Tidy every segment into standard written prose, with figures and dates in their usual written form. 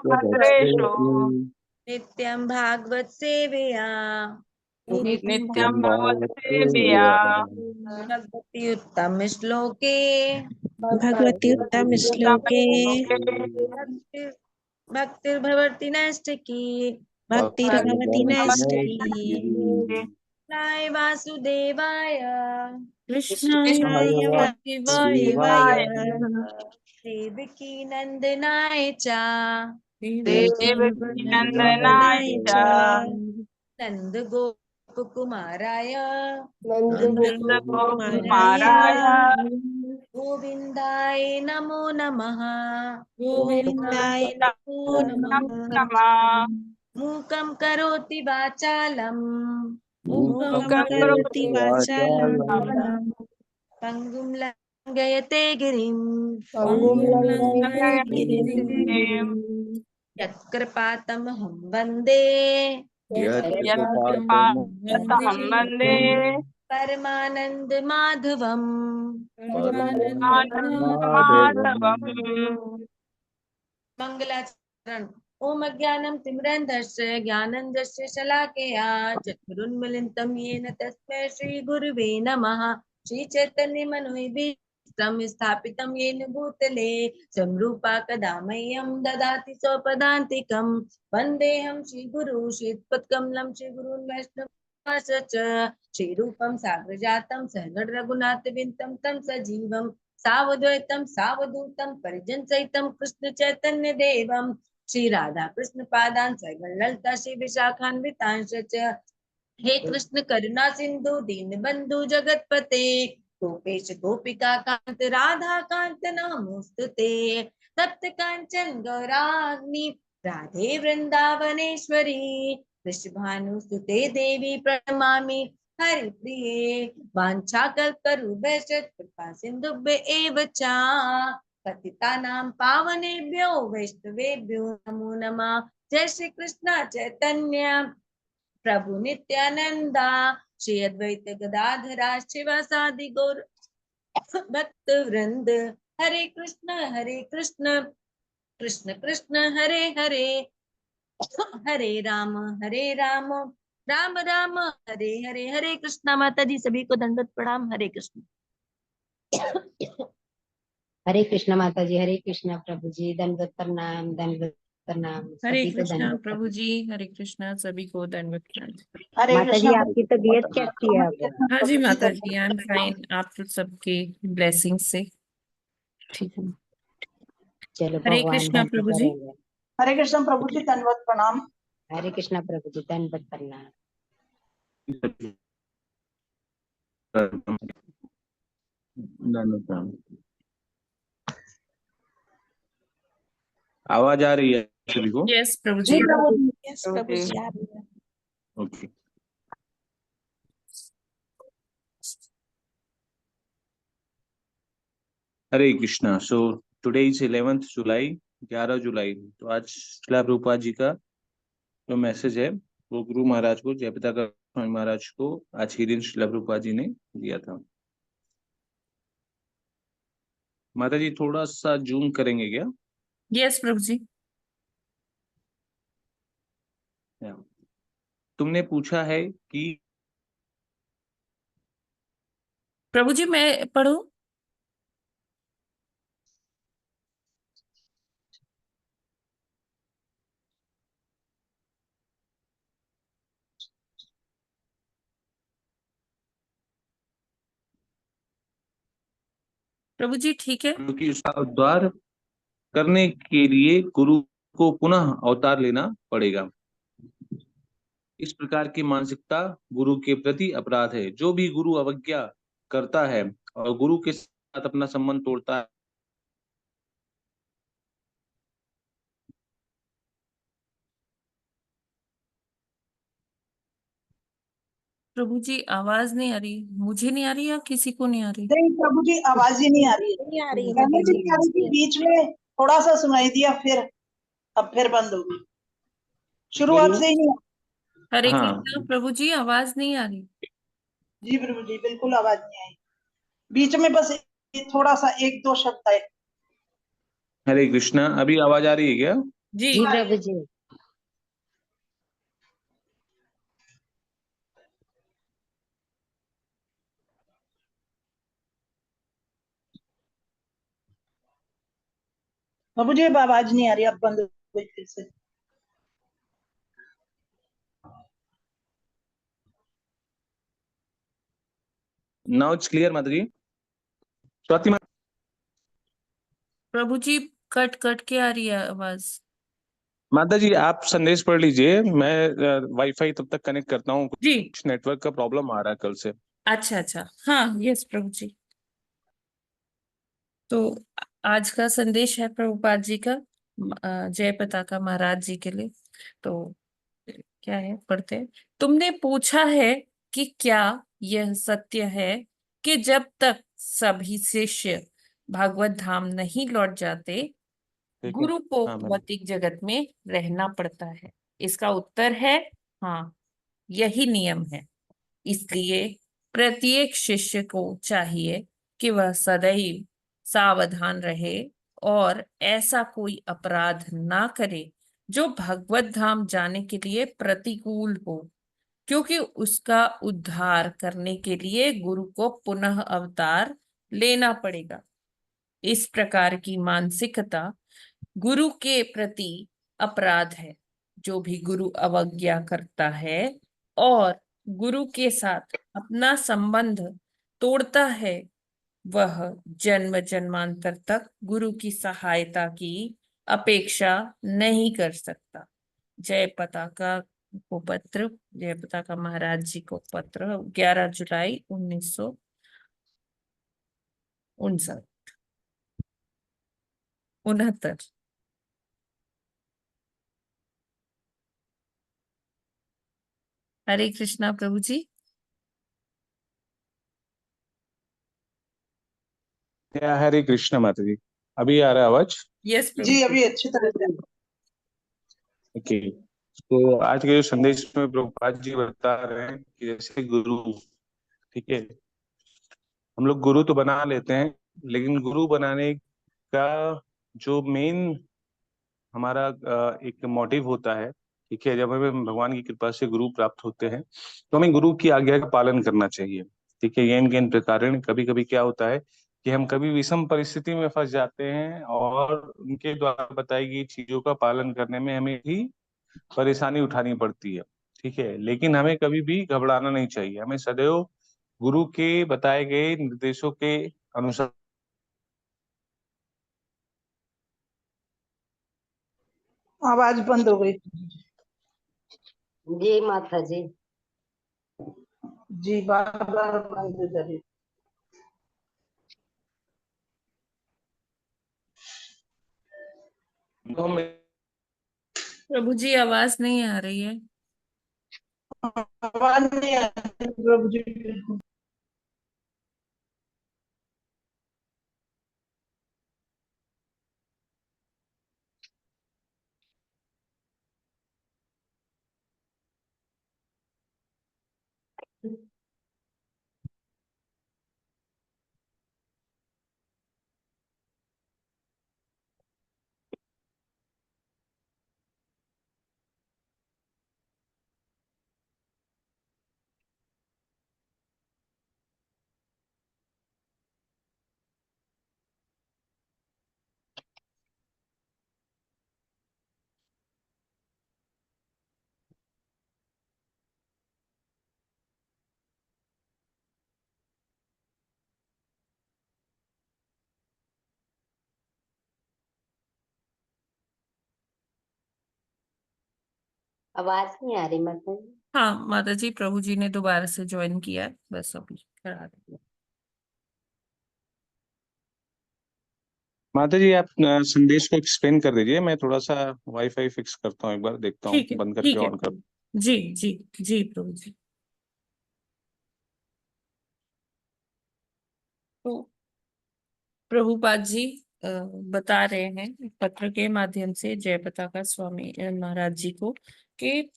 भद्रेषु नित्यं भागवत सेवया नित्यं भगवत्सेवया भगवती उत्तम श्लोके भगवती उत्तम श्लोके भक्तिर्भवति नैष्टिकी भक्तिर्भवति नैष्टिकी कृष्णाय वासुदेवाय कृष्णाय वासुदेवाय देवकी नंदनाय च देवकी नंदनाय च नंद गोप कुमाराय नन्दगोपकुमाराय गोविंदाय नमो नमः गोविन्दाय नमो नमः नमः मूकं करोति वाचालम् मूकं करोति वाचालं पंगुं लंघयते गिरिं यत्कृपातमहं वन्दे यत्कृपातमहं वन्दे परमानंद माधवम् माधवम् मंगलाचरण। ओम अज्ञानं तिमिरन्धस्य ज्ञानञ्जस्य शलाकया चक्षुरुन्मीलितं येन तस्मै श्रीगुरुवे नमः। श्रीचैतन्यमनोभीष्टं स्थापितं येन भूतले संरूपा कदा मह्यं ददाति स्वपदान्तिकं। वन्देऽहं श्रीगुरु श्रीत्पत्कमलं श्रीगुरुन् वैष्णवांश्च श्रीरूपं साग्रजातं सहगण रघुनाथविन्तं तं सजीवं सावद्वैतं सावधूतं परिजन सहितं कृष्ण चैतन्य देवं श्री राधा कृष्ण पादान सगण ललिता श्री विशाखान्वितांश च। हे कृष्ण करुणा सिंधु दीन बंधु जगतपते गोपेश गोपिका कांत राधा कांत नमोस्तुते। तप्त कांचन गौराग्नि राधे वृंदावनेश्वरी वृषभानुसुते देवी प्रणमामि हरिप्रिये वाञ्छाकल्पतरुभ्यश्च कृपा सिन्धुभ्य एव च पतितानां पावनेभ्यो वैष्णवेभ्यो नमो नमः। जय श्री कृष्ण चैतन्य प्रभु नित्यानंदा श्री अद्वैत गदाधरा शिवासादि गौर भक्त वृंद हरे कृष्ण कृष्ण कृष्ण हरे हरे हरे राम राम राम हरे हरे। हरे कृष्णा। माता जी सभी को दंडवत प्रणाम। हरे कृष्ण। हरे कृष्णा माता जी। हरे कृष्णा प्रभु जी। दंडवत प्रणाम दंडवत प्रणाम। हरे सभी को कृष्णा दंडवत प्रभु जी। हरे कृष्णा सभी को दंडवत प्रणाम। माता जी आपकी तबीयत कैसी है अब? हाँ जी माता जी आई एम फाइन। आप सबके ब्लेसिंग से ठीक हूँ। चलो हरे भगवान कृष्णा भक्ति प्रभु जी। करेंगे। हरे कृष्ण प्रभु जी दंडवत प्रणाम। हरे कृष्णा प्रभु जी दंडवत प्रणाम। आवाज आ रही है सभी को? यस प्रभु जी। यस प्रभु जी आप okay. Hare Krishna. So today is 11th जुलाई, 11 जुलाई। तो आज श्रील प्रभुपाद जी का जो मैसेज है वो गुरु महाराज को, जयप्रकाश स्वामी महाराज को आज ही दिन श्रील प्रभुपाद जी ने दिया था। माता जी थोड़ा सा जूम करेंगे क्या? यस प्रभु जी। तुमने पूछा है कि प्रभु जी मैं पढ़ूं? प्रभु जी ठीक है। क्योंकि उसका उद्धार करने के लिए गुरु को पुनः अवतार लेना पड़ेगा। इस प्रकार की मानसिकता गुरु के प्रति अपराध है। जो भी गुरु अवज्ञा करता है और गुरु के साथ अपना संबंध तोड़ता है, प्रभु जी आवाज नहीं आ रही। मुझे नहीं आ रही या किसी को नहीं आ रही? नहीं प्रभु जी आवाज ही नहीं आ रही है। नहीं आ रही है पहले माता भी आ रही थी, बीच में थोड़ा सा सुनाई दिया, फिर अब फिर बंद हो गई। शुरुआत से ही नहीं। हरे हाँ कृष्णा प्रभु जी आवाज नहीं आ रही। जी प्रभु जी बिल्कुल आवाज नहीं आई। बीच में बस थोड़ा सा एक दो शब्द आए। हरे कृष्णा। अभी आवाज आ रही है क्या? जी जी प्रभु जी। बाबू जी अब आवाज नहीं आ रही, अब बंद हो गई फिर से। नाउ इट्स क्लियर माता जी। स्वाति माता, प्रभु जी, कट कट के आ रही है आवाज। माता जी आप संदेश पढ़ लीजिए, मैं वाईफाई तब तक कनेक्ट करता हूँ, जी, कुछ नेटवर्क का प्रॉब्लम आ रहा है कल से। अच्छा अच्छा, हाँ, यस प्रभु जी। तो आज का संदेश है प्रभुपाद जी का जय पताका महाराज जी के लिए। तो क्या है, पढ़ते हैं। तुमने पूछा है कि क्या यह सत्य है कि जब तक सभी शिष्य भागवत धाम नहीं लौट जाते, ठीक है। गुरु को हाँ मैम। भौतिक जगत में रहना पड़ता है? इसका उत्तर है हाँ, यही नियम है। इसलिए प्रत्येक शिष्य को चाहिए कि वह सदैव सावधान रहे और ऐसा कोई अपराध ना करे जो भगवत धाम जाने के लिए प्रतिकूल हो, क्योंकि उसका उद्धार करने के लिए गुरु को पुनः अवतार लेना पड़ेगा। इस प्रकार की मानसिकता गुरु के प्रति अपराध है। जो भी गुरु अवज्ञा करता है और गुरु के साथ अपना संबंध तोड़ता है, वह जन्म जन्मांतर तक गुरु की सहायता की अपेक्षा नहीं कर सकता। जय पताका को पत्र, जय पताका महाराज जी को पत्र, 11 जुलाई 1969। हरे कृष्णा प्रभु जी। हरे कृष्णा माता जी। अभी आ रहा है आवाज? यस प्रभु जी जी। अभी अच्छी तरह से। ओके। तो आज के जो संदेश में प्रभुपाद जी बता रहे हैं कि जैसे गुरु, ठीक है, हम लोग गुरु तो बना लेते हैं, लेकिन गुरु बनाने का जो मेन हमारा एक मोटिव होता है, ठीक है, जब हमें भगवान की कृपा से गुरु प्राप्त होते हैं तो हमें गुरु की आज्ञा का पालन करना चाहिए। ठीक है, ये इन प्रकार कभी कभी क्या होता है कि हम कभी विषम परिस्थिति में फंस जाते हैं और उनके द्वारा बताई गई चीजों का पालन करने में हमें ही परेशानी उठानी पड़ती है। ठीक है, लेकिन हमें कभी भी घबराना नहीं चाहिए, हमें सदैव गुरु के बताए गए निर्देशों के अनुसार। आवाज बंद हो गई। जी माता जी। जी बार बार बंद हो जा रही। तो हमें प्रभु जी आवाज नहीं आ रही है। आवाज नहीं आ रही प्रभु जी बिल्कुल। आवाज नहीं आ रही माता जी। हाँ माता जी, प्रभु जी ने दोबारा से ज्वाइन किया है, बस अभी करा दिया। माता जी आप संदेश को एक्सप्लेन कर दीजिए, मैं थोड़ा सा वाईफाई फिक्स करता हूँ, एक बार देखता हूँ ठीक है, बंद करके ठीक है ऑन कर। प्रभु जी। जी जी प्रभु जी। तो प्रभुपाद जी बता रहे हैं पत्र के माध्यम से जय पताका स्वामी महाराज जी को कि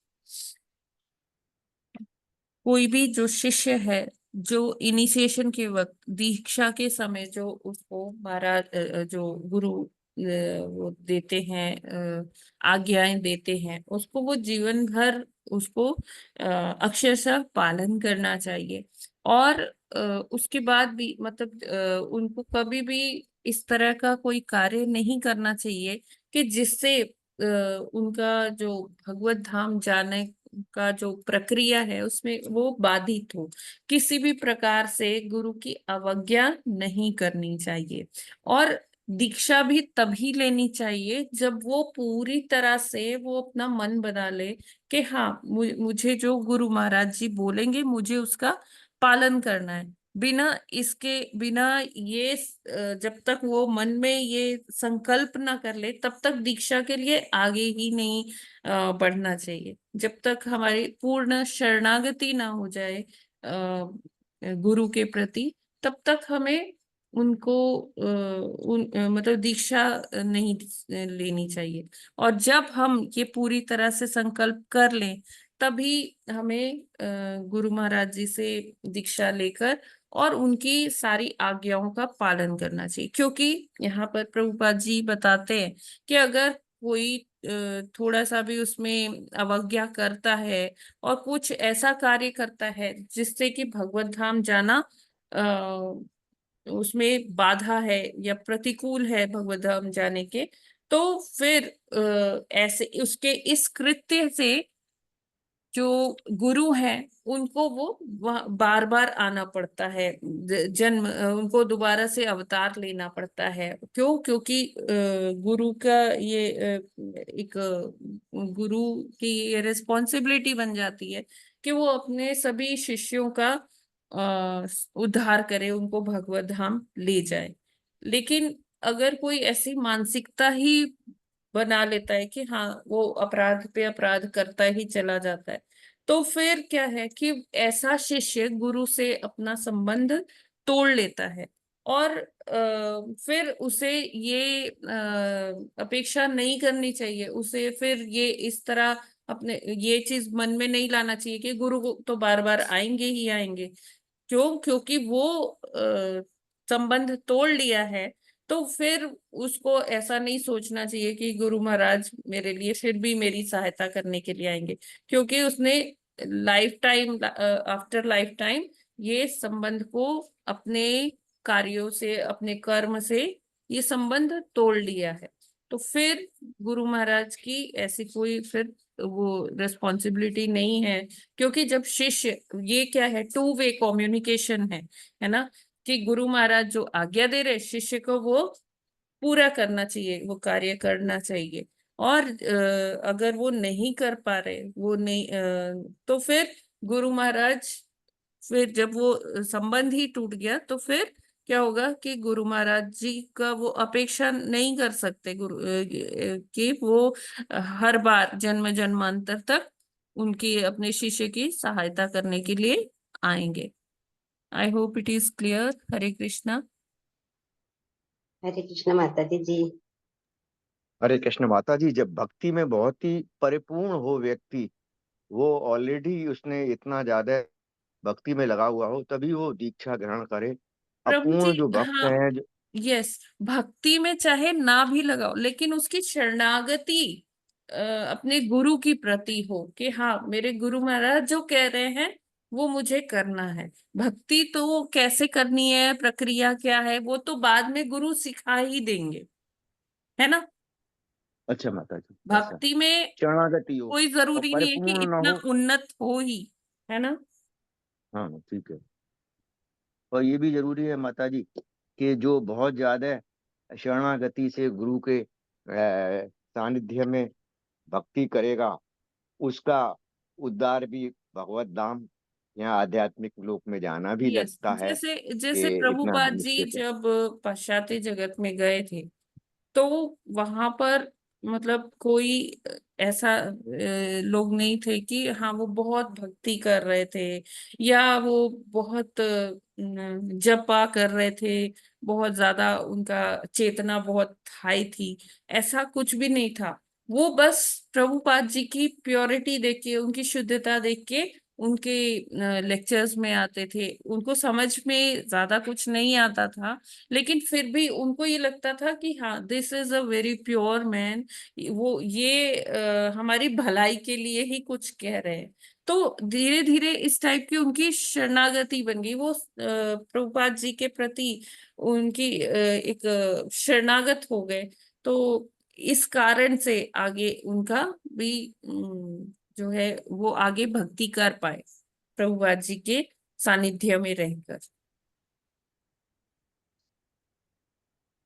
कोई भी जो शिष्य है, जो इनिशिएशन के वक्त, दीक्षा के समय जो उसको महाराज जो गुरु वो देते हैं, आज्ञाएं देते हैं, उसको वो जीवन भर उसको अक्षरशः पालन करना चाहिए। और उसके बाद भी मतलब उनको कभी भी इस तरह का कोई कार्य नहीं करना चाहिए कि जिससे उनका जो भगवत धाम जाने का जो प्रक्रिया है उसमें वो बाधित हो। किसी भी प्रकार से गुरु की अवज्ञा नहीं करनी चाहिए। और दीक्षा भी तभी लेनी चाहिए जब वो पूरी तरह से वो अपना मन बना ले कि हाँ मुझे जो गुरु महाराज जी बोलेंगे मुझे उसका पालन करना है। बिना ये जब तक वो मन में ये संकल्प ना कर ले तब तक दीक्षा के लिए आगे ही नहीं बढ़ना चाहिए। जब तक हमारी पूर्ण शरणागति ना हो जाए गुरु के प्रति, तब तक हमें उनको मतलब दीक्षा नहीं लेनी चाहिए। और जब हम ये पूरी तरह से संकल्प कर लें तभी हमें गुरु महाराज जी से दीक्षा लेकर और उनकी सारी आज्ञाओं का पालन करना चाहिए। क्योंकि यहाँ पर प्रभुपाद जी बताते हैं कि अगर कोई थोड़ा सा भी उसमें अवज्ञा करता है और कुछ ऐसा कार्य करता है जिससे कि भगवत धाम जाना उसमें बाधा है या प्रतिकूल है भगवत धाम जाने के, तो फिर ऐसे उसके इस कृत्य से जो गुरु हैं उनको वो बार बार आना पड़ता है, जन्म उनको दोबारा से अवतार लेना पड़ता है। क्यों? क्योंकि गुरु का ये एक गुरु की ये रिस्पॉन्सिबिलिटी बन जाती है कि वो अपने सभी शिष्यों का उद्धार करे, उनको भगवत धाम ले जाए। लेकिन अगर कोई ऐसी मानसिकता ही बना लेता है कि हाँ वो अपराध पे अपराध करता ही चला जाता है, तो फिर क्या है कि ऐसा शिष्य गुरु से अपना संबंध तोड़ लेता है। और फिर उसे ये अपेक्षा नहीं करनी चाहिए, उसे फिर ये इस तरह अपने ये चीज मन में नहीं लाना चाहिए कि गुरु तो बार बार आएंगे ही आएंगे। क्यों? क्योंकि वो संबंध तोड़ लिया है। तो फिर उसको ऐसा नहीं सोचना चाहिए कि गुरु महाराज मेरे लिए फिर भी मेरी सहायता करने के लिए आएंगे, क्योंकि उसने life time after life time ये संबंध को अपने कार्यों से अपने कर्म से ये संबंध तोड़ लिया है। तो फिर गुरु महाराज की ऐसी कोई फिर वो रिस्पॉन्सिबिलिटी नहीं है। क्योंकि जब शिष्य, ये क्या है, टू वे कम्युनिकेशन है ना, कि गुरु महाराज जो आज्ञा दे रहे शिष्य को वो पूरा करना चाहिए, वो कार्य करना चाहिए। और अगर वो नहीं कर पा रहे, वो नहीं तो फिर गुरु महाराज, फिर जब वो संबंध ही टूट गया तो फिर क्या होगा कि गुरु महाराज जी का वो अपेक्षा नहीं कर सकते गुरु कि वो हर बार जन्म जन्मांतर तक उनकी अपने शिष्य की सहायता करने के लिए आएंगे। I hope it is clear. Hare Krishna. Hare Krishna माता जी। हरे कृष्ण माता जी। जब भक्ति में बहुत ही परिपूर्ण हो व्यक्ति, वो ऑलरेडी उसने इतना ज्यादा भक्ति में लगा हुआ हो, तभी वो दीक्षा ग्रहण करे। प्रभु जी, अपूर्ण जो भक्त हाँ, हैं यस, भक्ति में चाहे ना भी लगाओ लेकिन उसकी शरणागति अपने गुरु की प्रति हो कि हाँ मेरे गुरु महाराज जो कह रहे हैं वो मुझे करना है। भक्ति तो कैसे करनी है, प्रक्रिया क्या है, वो तो बाद में गुरु सिखा ही देंगे, है ना। अच्छा माता जी, ऐसा भक्ति में शरणागति हो कोई और जरूरी नहीं है कि परिपूर्ण ना इतना हो। उन्नत हो ही, है ना। हाँ ठीक है। और ये भी जरूरी है माता जी कि जो बहुत ज्यादा शरणागति से गुरु के सानिध्य में भक्ति करेगा, उसका उद्धार भी भगवत धाम या आध्यात्मिक लोक में जाना भी यस, लगता है जैसे कि जैसे इतना प्रभुपाद जी निश्चित है। जब पाश्चात्य जगत में गए थे तो वहां पर मतलब कोई ऐसा लोग नहीं थे कि हाँ वो बहुत भक्ति कर रहे थे या वो बहुत जपा कर रहे थे, बहुत ज्यादा उनका चेतना बहुत हाई थी। ऐसा कुछ भी नहीं था। वो बस प्रभुपाद जी की प्योरिटी देख के, उनकी शुद्धता देख के उनके लेक्चर्स में आते थे, उनको समझ में ज्यादा कुछ नहीं आता था, लेकिन फिर भी उनको ये लगता था कि हाँ, this is a very pure man, वो ये हमारी भलाई के लिए ही कुछ कह रहे हैं। तो धीरे धीरे इस टाइप की उनकी शरणागति बन गई, वो प्रभुपाद जी के प्रति उनकी एक शरणागत हो गए। तो इस कारण से आगे उनका भी जो है वो आगे भक्ति कर पाए प्रभुपाद जी के सानिध्य में रहकर।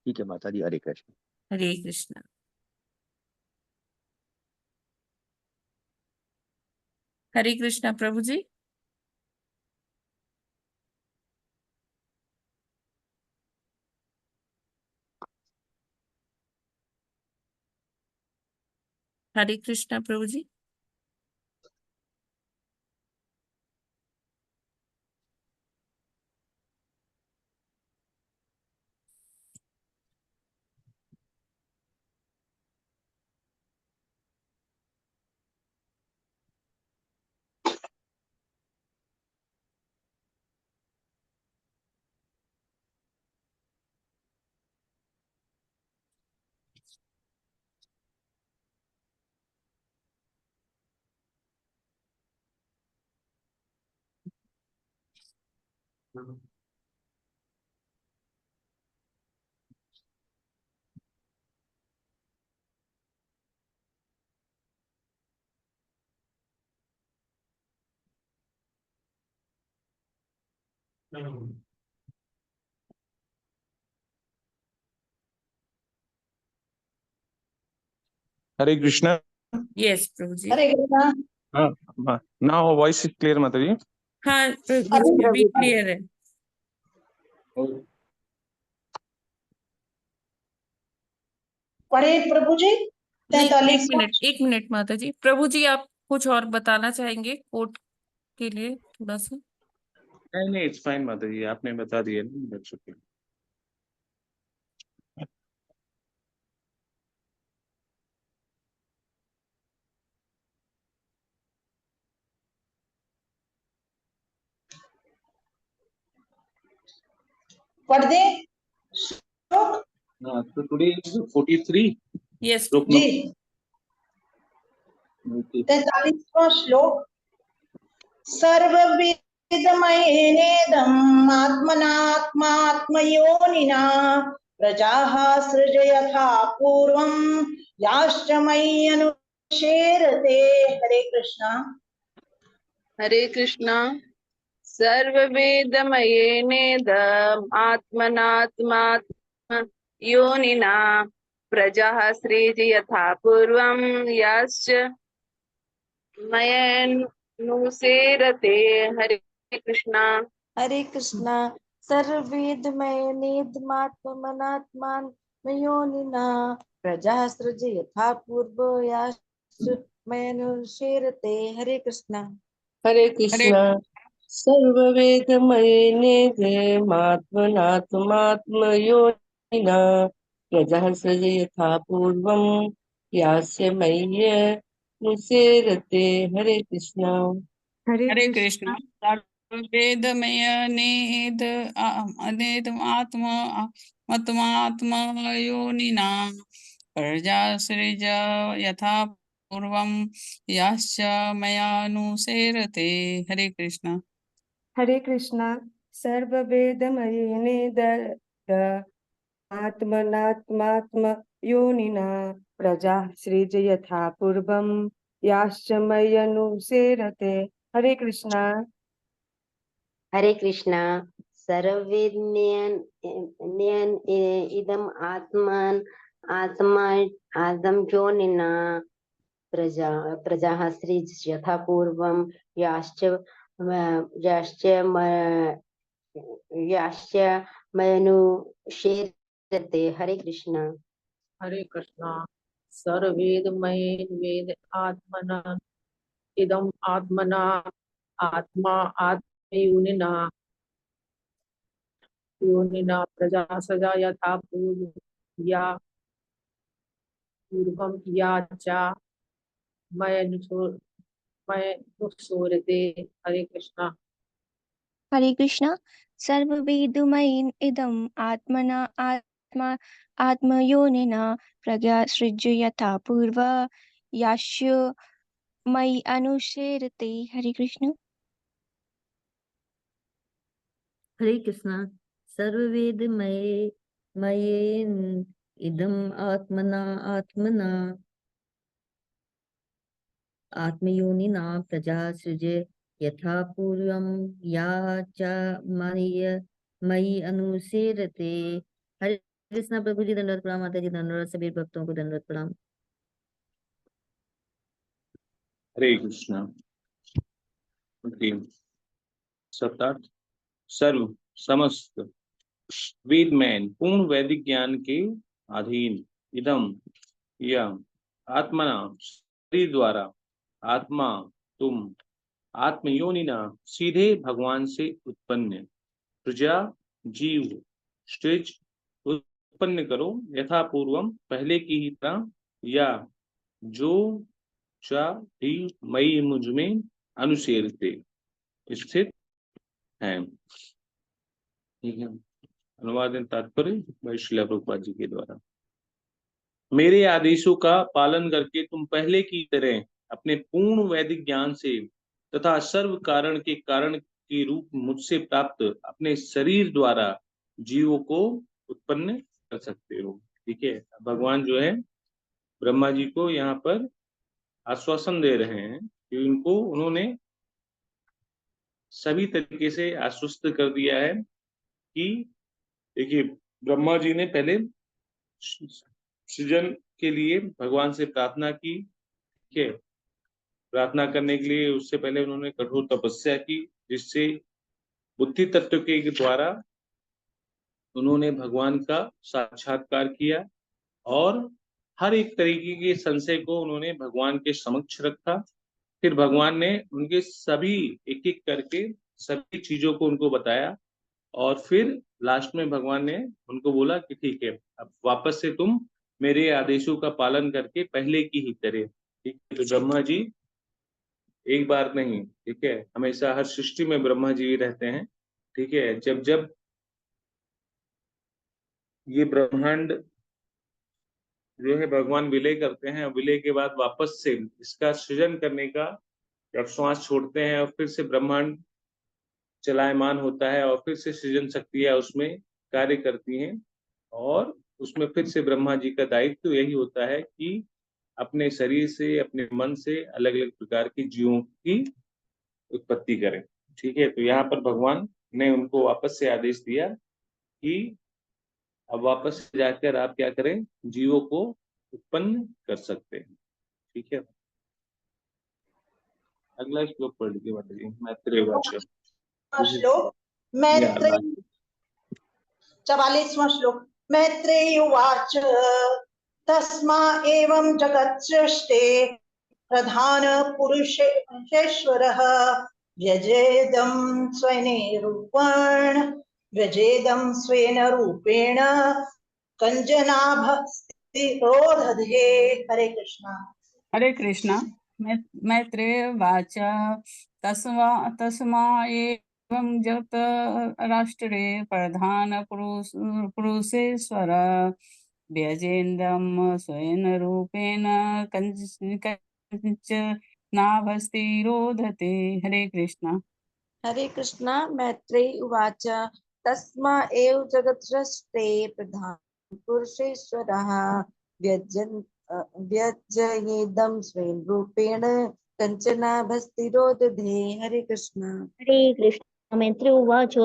ठीक है माता जी, हरे कृष्ण। हरे कृष्णा। हरे कृष्णा प्रभु जी। हरे कृष्णा प्रभु जी। हरे कृष्णा। यस प्रभु जी। हरे कृष्णा। हाँ, नाउ वॉइस इज क्लियर माता जी। हाँ प्रभु हरे जी, अभी प्रभु। क्लियर है। पढ़े प्रभु जी नहीं, 43 एक मिनट माता जी। प्रभु जी आप कुछ और बताना चाहेंगे कोर्ट के लिए थोड़ा सा? नहीं नहीं, इट्स फाइन माता जी, आपने बता दिया ना, शुक्रिया। पढ़ दे श्लोक। हाँ, तो टुडे इज 43 यस श्लोक जी नंबर 43वां श्लोक। सर्वविदमयेनेदम् आत्मनात्मात्मयोनिना प्रजाः सृजयथा पूर्वं याश्च मय्यनुशेरते। हरे कृष्णा। हरे कृष्णा। सर्ववेदमयेनेदम् आत्मनात्मात्म योनिना प्रजाः सृजयथा पूर्वं याश्च मय्यनुसेरते। हरे कृष्णा। हरे कृष्णा। सर्ववेदमयेनेदमात्मनात्मानमयोनिना प्रजा सृज यथा पूर्वयाश्च मयनुशीरते। हरे कृष्णा। हरे कृष्णा। सर्ववेदमयेनेदमात्मनात्मात्मयोनिना प्रजाः सृजयथा पूर्वं यास्य मय्यनुसेरते। हरे कृष्णा। हरे हरे कृष्णा। कृष्णा। सर्ववेदमय नेद अनेद आत्मा आत्मात्मयोनिना प्रजा सृज यथा पूर्वं याश्च मयानुसेरते। हरे कृष्णा। हरे कृष्णा। सर्ववेदमयेनेद आत्मनात्मात्मयोनिना प्रजा सृज यथा पूर्वं याश्च मय्यनुसेरते। हरे कृष्णा। हरे कृष्णा। सर्वविज्ञान इदम आत्मान आत्मा आदम जोनिना प्रजा प्रजाः सृज यथा पूर्वं याश्च याश्च याश्च मनुष्येरते। हरे कृष्णा। हरे कृष्णा। सर्ववेदमयेन वेद आत्मना इदम आत्मना आत्मा आत्मयोनिना योनिना प्रजा सजा यथा या पूर्वम या चा नुसूरते। हरे कृष्णा। हरे कृष्णा। सर्ववेदमयं इदम् आत्मयोनिना प्रज्ञासृज्य यथा पूर्व यास्य मयि अनुसेरते। हरे कृष्ण। हरे कृष्णा। सर्ववेदमये मयेन इदम् आत्मना आत्मयोनिना प्रजा सृजे यथा पूर्वं या च मयि अनुसेरते। हरे कृष्णा। प्रभु जी दंडवत प्रणाम। माता जी दंडवत। सभी भक्तों को दंडवत प्रणाम। हरे कृष्णा। सप्तार्थ। सर्व समस्त वेद में पूर्ण वैदिक ज्ञान के अधीन इदम यह आत्मना शरीर द्वारा आत्मा तुम आत्मयोनिना सीधे भगवान से उत्पन्न प्रजा जीव स्टेज उत्पन्न करो यथा पूर्वम पहले की ही तरह या जो चा ही मई मुझ में अनुसेरते स्थित है। ठीक है। अनुवाद एवं तात्पर्य भाई श्रील प्रभुपाद जी के द्वारा। मेरे आदेशों का पालन करके तुम पहले की तरह अपने पूर्ण वैदिक ज्ञान से तथा सर्व कारण के रूप मुझसे प्राप्त अपने शरीर द्वारा जीवों को उत्पन्न कर सकते हो। ठीक है। भगवान जो है ब्रह्मा जी को यहाँ पर आश्वासन दे रहे हैं कि उन्होंने सभी तरीके से आश्वस्त कर दिया है कि देखिए ब्रह्मा जी ने पहले सृजन के लिए भगवान से प्रार्थना की। ठीक है। प्रार्थना करने के लिए उससे पहले उन्होंने कठोर तपस्या की जिससे बुद्धि तत्व के द्वारा उन्होंने भगवान का साक्षात्कार किया और हर एक तरीके के संशय को उन्होंने भगवान के समक्ष रखा। फिर भगवान ने उनके सभी एक एक करके सभी चीजों को उनको बताया और फिर लास्ट में भगवान ने उनको बोला कि ठीक है अब वापस से तुम मेरे आदेशों का पालन करके पहले की ही तरह। ठीक है। तो ब्रह्मा जी एक बार नहीं, ठीक है, हमेशा हर सृष्टि में ब्रह्मा जी रहते हैं। ठीक है। जब जब ये ब्रह्मांड जो है भगवान विलय करते हैं, विलय के बाद वापस से इसका सृजन करने का जब श्वास छोड़ते हैं और फिर से ब्रह्मांड चलायमान होता है और फिर से सृजन शक्तियां उसमें कार्य करती हैं और उसमें फिर से ब्रह्मा जी का दायित्व यही होता है कि अपने शरीर से अपने मन से अलग अलग प्रकार के जीवों की उत्पत्ति करें। ठीक है। तो यहाँ पर भगवान ने उनको वापस से आदेश दिया कि अब वापस जाकर आप क्या करें, जीवों को उत्पन्न कर सकते हैं। ठीक है। अगला श्लोक पढ़ लीजिए माता जी। मैत्रेय वाक्य श्लोक मैत्रेय 44वां श्लोक। मैत्रेय उवाच तस्मा एवं जगत् सृष्टे प्रधान पुरुषेश्वरः व्यजेदं स्वेन रूपेण कंजनाभस्तिरोदधे। हरे कृष्णा। हरे कृष्णा। मैत्रेय वाच तस्मा एवं जगत राष्ट्रे प्रधान पुरुषेश्वर व्यजेन्द्रं स्वयं रूपेण कंचनाभस्तिरोधते। हरे कृष्णा। हरे कृष्णा। मैत्रेय उवाच तस्मा एव जगत्सृष्टे प्रधान पुरुषेश्वरः व्यज्येदं स्वयं रूपेण कंचनाभस्तिरोदधे। हरे कृष्णा। हरे कृष्ण। मैत्रेय उवाच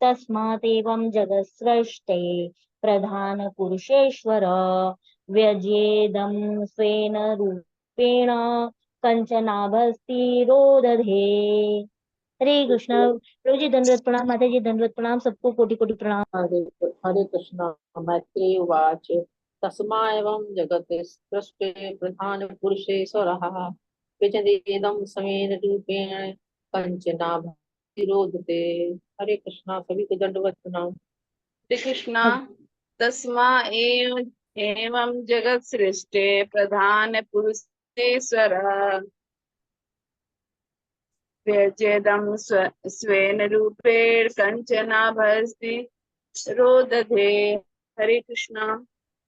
तस्मादेवं जगत्सृष्टे प्रधान पुरुषेश्वर व्यजेदं स्वेन रूपेण कंचनाभस्तिरोदधे। हरे कृष्ण। प्रभु जी दंडवत प्रणाम। माता जी दंडवत प्रणाम। सबको कोटि कोटि प्रणाम। हरे कृष्णा। मैत्रेय उवाच तस्मा एवं जगत् सृष्टे प्रधान पुरुषेश्वरः व्यजेदं स्वेन रूपेण कंचनाभस्तिरोदधे। हरे कृष्णा। सभी को दंडवत प्रणाम। श्री कृष्णा। तस्मा एवं जगत् सृष्टे प्रधान पुरुषेश्वर व्यजेदं स्वेन रूपेण कंचनाभस्ति रोदधे। हरे कृष्णा।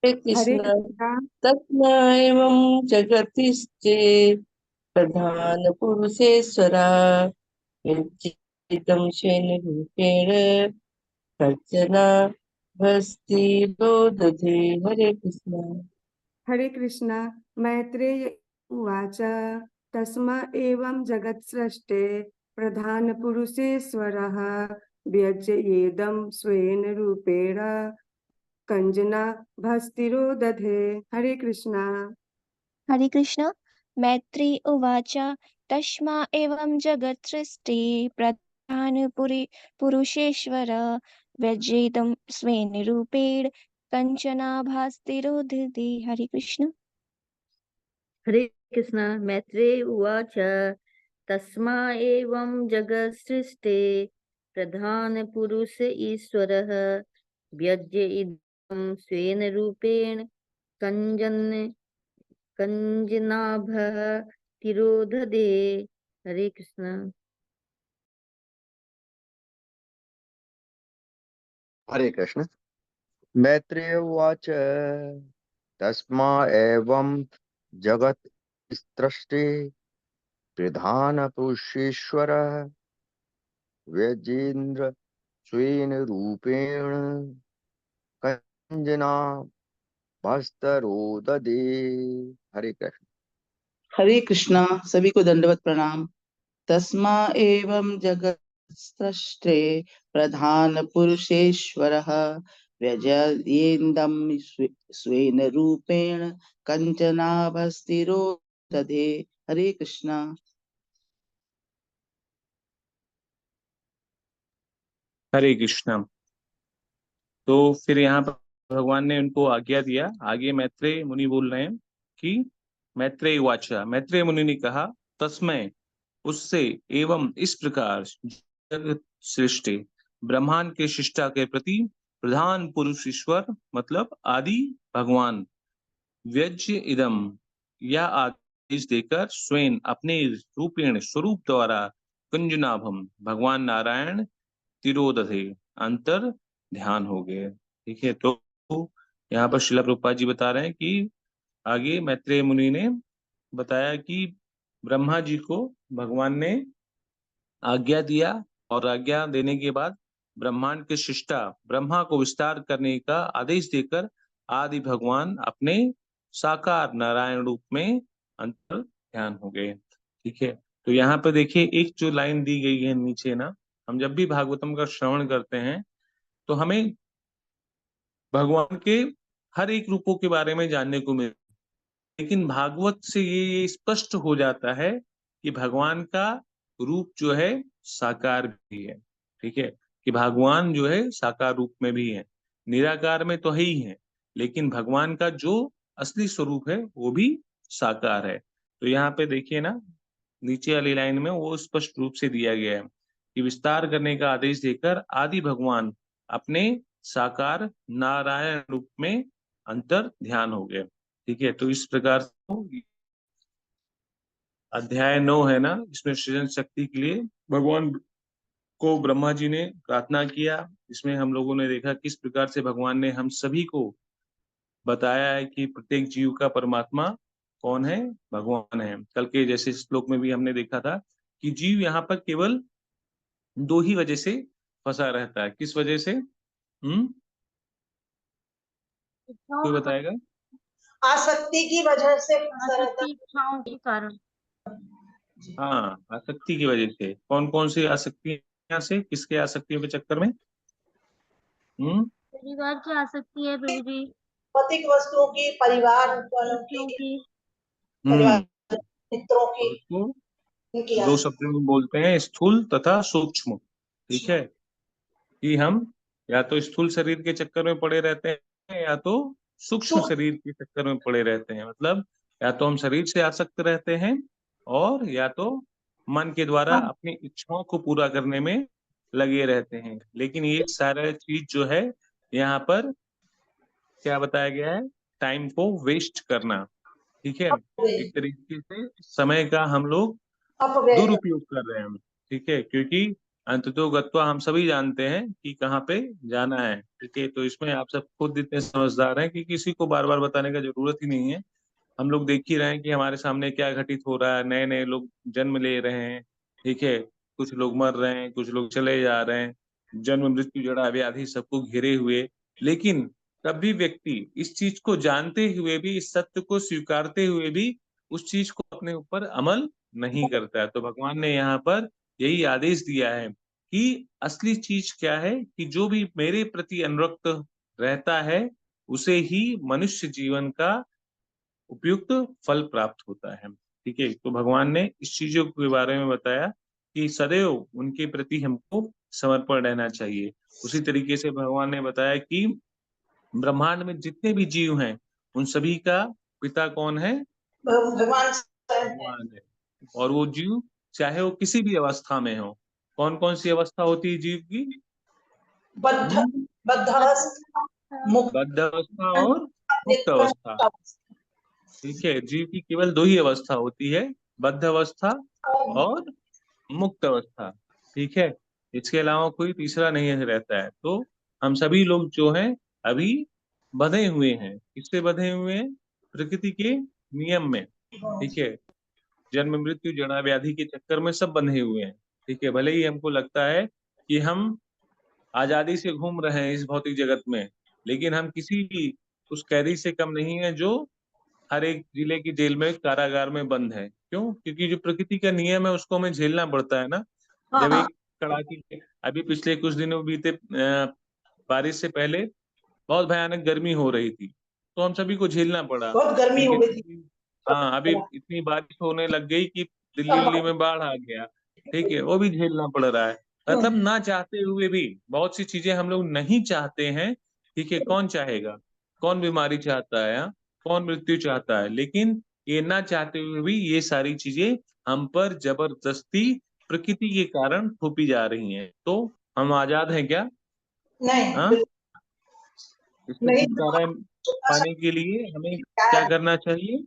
हरे हरे कृष्ण। कृष्णा तस्मैवं जगति स्थिते प्रधान पुरुषेश्वरा यच्चिदं स्वेन रूपेण अर्चना भस्ति बोधते। हरे कृष्ण। हरे कृष्णा मैत्रेय उवाच तस्मा एवं जगत्सृष्टे प्रधान पुरुषेश्वरः व्यज्येदं स्वेन रूपेण कंजना भस्तिरो दधे। हरे कृष्णा हरे कृष्ण मैत्री उवाच तस्मा एवं जगत्सृष्टे पुरुषेश्वर व्यजेदं स्वेन रूपेण कंचनाभास्तिरोधि। हरे कृष्ण। हरे कृष्ण मैत्रेय उवाच तस्मा एवं जगत्सृष्टे प्रधान पुरुष ईश्वरः व्यज्य इदं स्वेन रूपेण कंजनाभः तिरोधदे। हरे कृष्ण। हरे कृष्ण मैत्रेय उवाच तस्मा एवं जगत् सृष्टे प्रधान पुरुषेश्वरः व्यजेन्द्र स्वेन रूपेण कंजना भस्तरोददे। हरे कृष्ण। हरे कृष्णा। सभी को दंडवत प्रणाम। तस्मा एवं जगत् सृष्टे प्रधान पुरुषेश्वरः व्यजयेन्दं स्वेन रूपेण कंचनाभस्तिरो दधे। हरे कृष्णा। हरे कृष्णा। तो फिर यहाँ पर भगवान ने उनको आज्ञा दिया। आगे मैत्रेय मुनि बोल रहे हैं कि मैत्रेय वाचा, मैत्रेय मुनि ने कहा तस्मै उससे एवं इस प्रकार जगत सृष्टि ब्रह्मांड के शिष्टा के प्रति प्रधान पुरुष ईश्वर मतलब आदि भगवान व्यज्य इदम या आदेश देकर स्वयं अपने रूपेण स्वरूप द्वारा कुंजनाभम भगवान नारायण तिरोदधे अंतर ध्यान हो गए। ठीक है। तो यहाँ पर श्रील प्रभुपाद जी बता रहे हैं कि आगे मैत्रेय मुनि ने बताया कि ब्रह्मा जी को भगवान ने आज्ञा दिया और आज्ञा देने के बाद ब्रह्मांड के सृष्टा ब्रह्मा को विस्तार करने का आदेश देकर आदि भगवान अपने साकार नारायण रूप में अंतर ध्यान हो गए। ठीक है। तो यहाँ पर देखिए एक जो लाइन दी गई है नीचे ना, हम जब भी भागवतम का श्रवण करते हैं तो हमें भगवान के हर एक रूपों के बारे में जानने को मिलता है, लेकिन भागवत से ये स्पष्ट हो जाता है कि भगवान का रूप जो है साकार भी है। ठीक है। कि भगवान जो है साकार रूप में भी है, निराकार में तो है ही है, लेकिन भगवान का जो असली स्वरूप है वो भी साकार है। तो यहाँ पे देखिए ना, नीचे वाली लाइन में वो स्पष्ट रूप से दिया गया है कि विस्तार करने का आदेश देकर आदि भगवान अपने साकार नारायण रूप में अंतर ध्यान हो गए। ठीक है। तो इस प्रकार से अध्याय 9 है ना, इसमें सृजन शक्ति के लिए भगवान को ब्रह्मा जी ने प्रार्थना किया। इसमें हम लोगों ने देखा किस प्रकार से भगवान ने हम सभी को बताया है कि प्रत्येक जीव का परमात्मा कौन है, भगवान है। कल के जैसे श्लोक में भी हमने देखा था कि जीव यहाँ पर केवल दो ही वजह से फंसा रहता है। किस वजह से? कोई बताएगा? आसक्ति की वजह से फंसा रहता आसक्ति इच्छाओं के कारण। हाँ, आसक्ति की वजह से। कौन कौन सी आसक्तियां से, किसके आसक्तियों के चक्कर में? परिवार की आसक्ति है प्रभु जी, भौतिक वस्तुओं की, परिवार वालों बच्चों की, की। परिवार मित्रों की, उसको इनकी दो आसक्ति। शब्द में बोलते हैं, स्थूल तथा सूक्ष्म। ठीक है। कि हम या तो स्थूल शरीर के चक्कर में पड़े रहते हैं या तो सूक्ष्म शरीर के चक्कर में पड़े रहते हैं। मतलब या तो हम शरीर से आसक्त रहते हैं और या तो मन के द्वारा अपनी इच्छाओं को पूरा करने में लगे रहते हैं। लेकिन ये सारा चीज जो है यहाँ पर क्या बताया गया है? टाइम को वेस्ट करना। ठीक है। एक तरीके से समय का हम लोग अपव्यय दुरुपयोग कर रहे हैं हम, ठीक है, क्योंकि अंततो गत्वा हम सभी जानते हैं कि कहाँ पे जाना है, ठीक है। तो इसमें आप सब खुद इतने समझदार हैं कि किसी को बार बार बताने का जरूरत ही नहीं है। हम लोग देख ही रहे हैं कि हमारे सामने क्या घटित हो रहा है, नए नए लोग जन्म ले रहे हैं, ठीक है, कुछ लोग मर रहे हैं, कुछ लोग चले जा रहे हैं, जन्म मृत्यु जड़ा व्याधि सबको घेरे हुए। लेकिन तब भी व्यक्ति इस चीज को जानते हुए भी, इस सत्य को स्वीकारते हुए भी उस चीज को अपने ऊपर अमल नहीं करता है। तो भगवान ने यहाँ पर यही आदेश दिया है कि असली चीज क्या है, कि जो भी मेरे प्रति अनुरक्त रहता है उसे ही मनुष्य जीवन का उपयुक्त फल प्राप्त होता है, ठीक है। तो भगवान ने इस चीजों के बारे में बताया कि सदैव उनके प्रति हमको समर्पण रहना चाहिए। उसी तरीके से भगवान ने बताया कि ब्रह्मांड में जितने भी जीव हैं उन सभी का पिता कौन है? भगवान भगवान है। और वो जीव चाहे वो किसी भी अवस्था में हो, कौन कौन सी अवस्था होती है जीव की? बद्धावस्था, बद्ध अवस्था और मुक्त अवस्था, ठीक है। जीव की केवल दो ही अवस्था होती है, बद्ध अवस्था और मुक्त अवस्था, ठीक है। इसके अलावा कोई तीसरा नहीं रहता है। तो हम सभी लोग जो हैं अभी बंधे हुए हैं, किससे बंधे हुए हैं? प्रकृति के नियम में, ठीक है। जन्म मृत्यु जड़ा व्याधि के चक्कर में सब बंधे हुए हैं, ठीक है। भले ही हमको लगता है कि हम आजादी से घूम रहे हैं इस भौतिक जगत में, लेकिन हम किसी भी उस कैदी से कम नहीं है जो हर एक जिले की जेल में, कारागार में बंद है। क्यों? क्योंकि जो प्रकृति का नियम है उसको हमें झेलना पड़ता है ना। जब एक कड़ाके, अभी पिछले कुछ दिनों बीते बारिश से पहले बहुत भयानक गर्मी हो रही थी, तो हम सभी को झेलना पड़ा, बहुत गर्मी ठीक हो है। गई थी। हाँ, अभी इतनी बारिश होने लग गई कि दिल्ली में बाढ़ आ गया, ठीक है, वो भी झेलना पड़ रहा है। मतलब ना चाहते हुए भी बहुत सी चीजें हम लोग नहीं चाहते हैं, ठीक है। कौन चाहेगा? कौन बीमारी चाहता है? हाँ? कौन मृत्यु चाहता है? लेकिन ये ना चाहते हुए भी ये सारी चीजें हम पर जबरदस्ती प्रकृति के कारण थोपी जा रही हैं। तो हम आजाद हैं क्या? नहीं, हाँ, इससे नहीं। छुटकारा पाने के लिए हमें क्या करना चाहिए?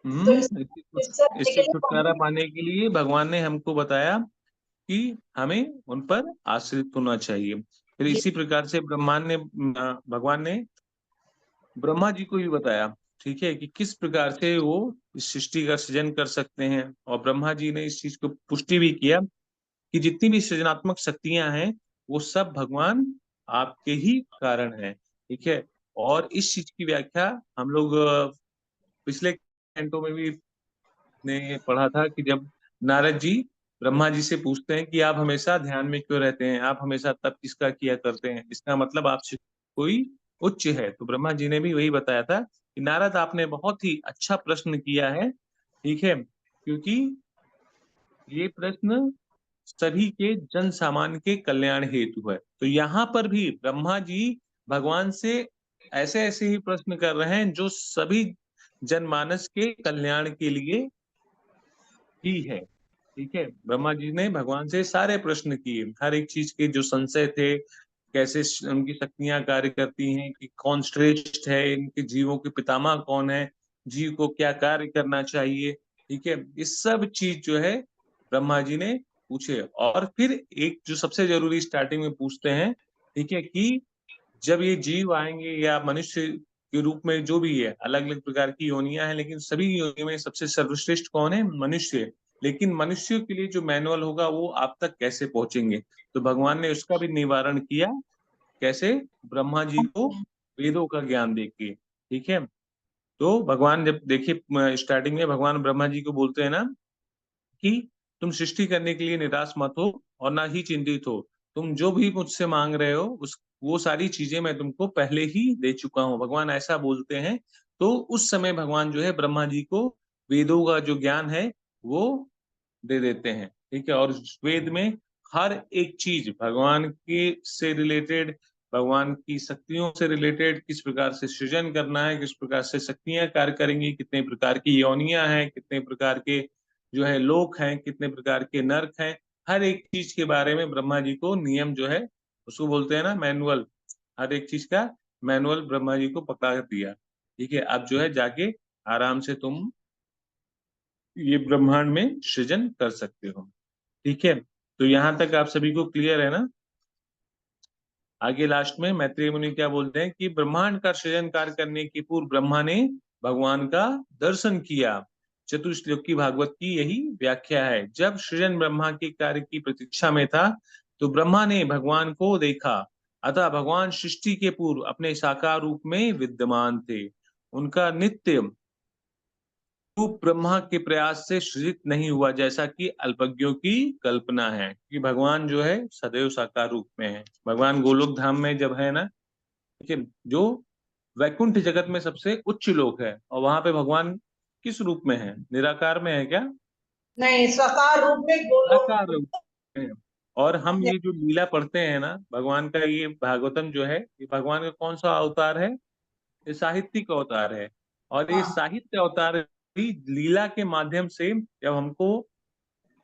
तो इससे छुटकारा पाने के लिए भगवान ने हमको बताया कि हमें उन पर आश्रित होना चाहिए। फिर इसी प्रकार से भगवान ने ब्रह्मा जी को भी बताया, ठीक है, कि किस प्रकार से वो इस सृष्टि का सृजन कर सकते हैं। और ब्रह्मा जी ने इस चीज को पुष्टि भी किया कि जितनी भी सृजनात्मक शक्तियां हैं वो सब भगवान आपके ही कारण है, ठीक है। और इस चीज की व्याख्या हम लोग पिछले घंटों में भी ने पढ़ा था कि जब नारद जी ब्रह्मा जी से पूछते हैं कि आप हमेशा ध्यान में क्यों रहते हैं, आप हमेशा तप किसका किया करते हैं, इसका मतलब आपसे कोई उच्च है। तो ब्रह्मा जी ने भी वही बताया था कि नारद आपने बहुत ही अच्छा प्रश्न किया है, ठीक है, क्योंकि ये प्रश्न सभी के जन सामान्य के कल्याण हेतु है। तो यहाँ पर भी ब्रह्मा जी भगवान से ऐसे ऐसे ही प्रश्न कर रहे हैं जो सभी जनमानस के कल्याण के लिए ही है, ठीक है। ब्रह्मा जी ने भगवान से सारे प्रश्न किए, हर एक चीज के जो संशय थे, कैसे उनकी शक्तियां कार्य करती हैं, कि कौन श्रेष्ठ है, इनके जीवों के पितामह कौन है, जीव को क्या कार्य करना चाहिए, ठीक है। ये सब चीज जो है ब्रह्मा जी ने पूछे। और फिर एक जो सबसे जरूरी स्टार्टिंग में पूछते हैं, ठीक है, कि जब ये जीव आएंगे या मनुष्य के रूप में जो भी है, अलग अलग प्रकार की योनियां हैं, लेकिन सभी योनियों में सबसे सर्वश्रेष्ठ कौन है? मनुष्य। लेकिन मनुष्य के लिए जो मैनुअल होगा वो आप तक कैसे पहुंचेंगे? तो भगवान ने उसका भी निवारण किया। कैसे? ब्रह्मा जी को वेदों का ज्ञान देके, ठीक है। तो भगवान जब देखिए स्टार्टिंग में भगवान ब्रह्मा जी को बोलते हैं ना कि तुम सृष्टि करने के लिए निराश मत हो और ना ही चिंतित हो, तुम जो भी मुझसे मांग रहे हो उस वो सारी चीजें मैं तुमको पहले ही दे चुका हूँ, भगवान ऐसा बोलते हैं। तो उस समय भगवान जो है ब्रह्मा जी को वेदों का जो ज्ञान है वो दे देते हैं, ठीक है। और वेद में हर एक चीज भगवान के से रिलेटेड, भगवान की शक्तियों से रिलेटेड, किस प्रकार से सृजन करना है, किस प्रकार से शक्तियां कार्य करेंगी, कितने प्रकार की योनियां हैं, कितने प्रकार के जो है लोक हैं, कितने प्रकार के नर्क हैं, हर एक चीज के बारे में ब्रह्मा जी को नियम जो है उसको बोलते हैं ना मैनुअल, हर एक चीज का मैनुअल ब्रह्मा जी को पकड़ा दिया, ठीक है। अब जो है जाके आराम से तुम ये ब्रह्मांड में सृजन कर सकते हो। ठीक है, तो यहाँ तक आप सभी को क्लियर है ना? आगे लास्ट में मैत्रेय मुनि क्या बोलते हैं कि ब्रह्मांड का सृजन कार्य करने के पूर्व ब्रह्मा ने भगवान का दर्शन किया। चतुश्लोकी भागवत की यही व्याख्या है। जब सृजन ब्रह्मा के कार्य की प्रतीक्षा में था तो ब्रह्मा ने भगवान को देखा, अतः भगवान सृष्टि के पूर्व अपने साकार रूप में विद्यमान थे। उनका नित्य रूप ब्रह्मा के प्रयास से सृजित नहीं हुआ, जैसा कि अल्पज्ञों की कल्पना है कि भगवान जो है सदैव साकार रूप में है। भगवान गोलोक धाम में जब है ना, ठीक है, जो वैकुंठ जगत में सबसे उच्च लोक है, और वहां पे भगवान किस रूप में है? निराकार में है क्या? नहीं, साकार रूप में गोलोक साकार रूप में। और हम ये जो लीला पढ़ते हैं ना भगवान का, ये भागवतम जो है, ये भगवान का कौन सा अवतार है? ये साहित्यिक अवतार है। और ये साहित्य अवतार भी लीला के माध्यम से, जब हमको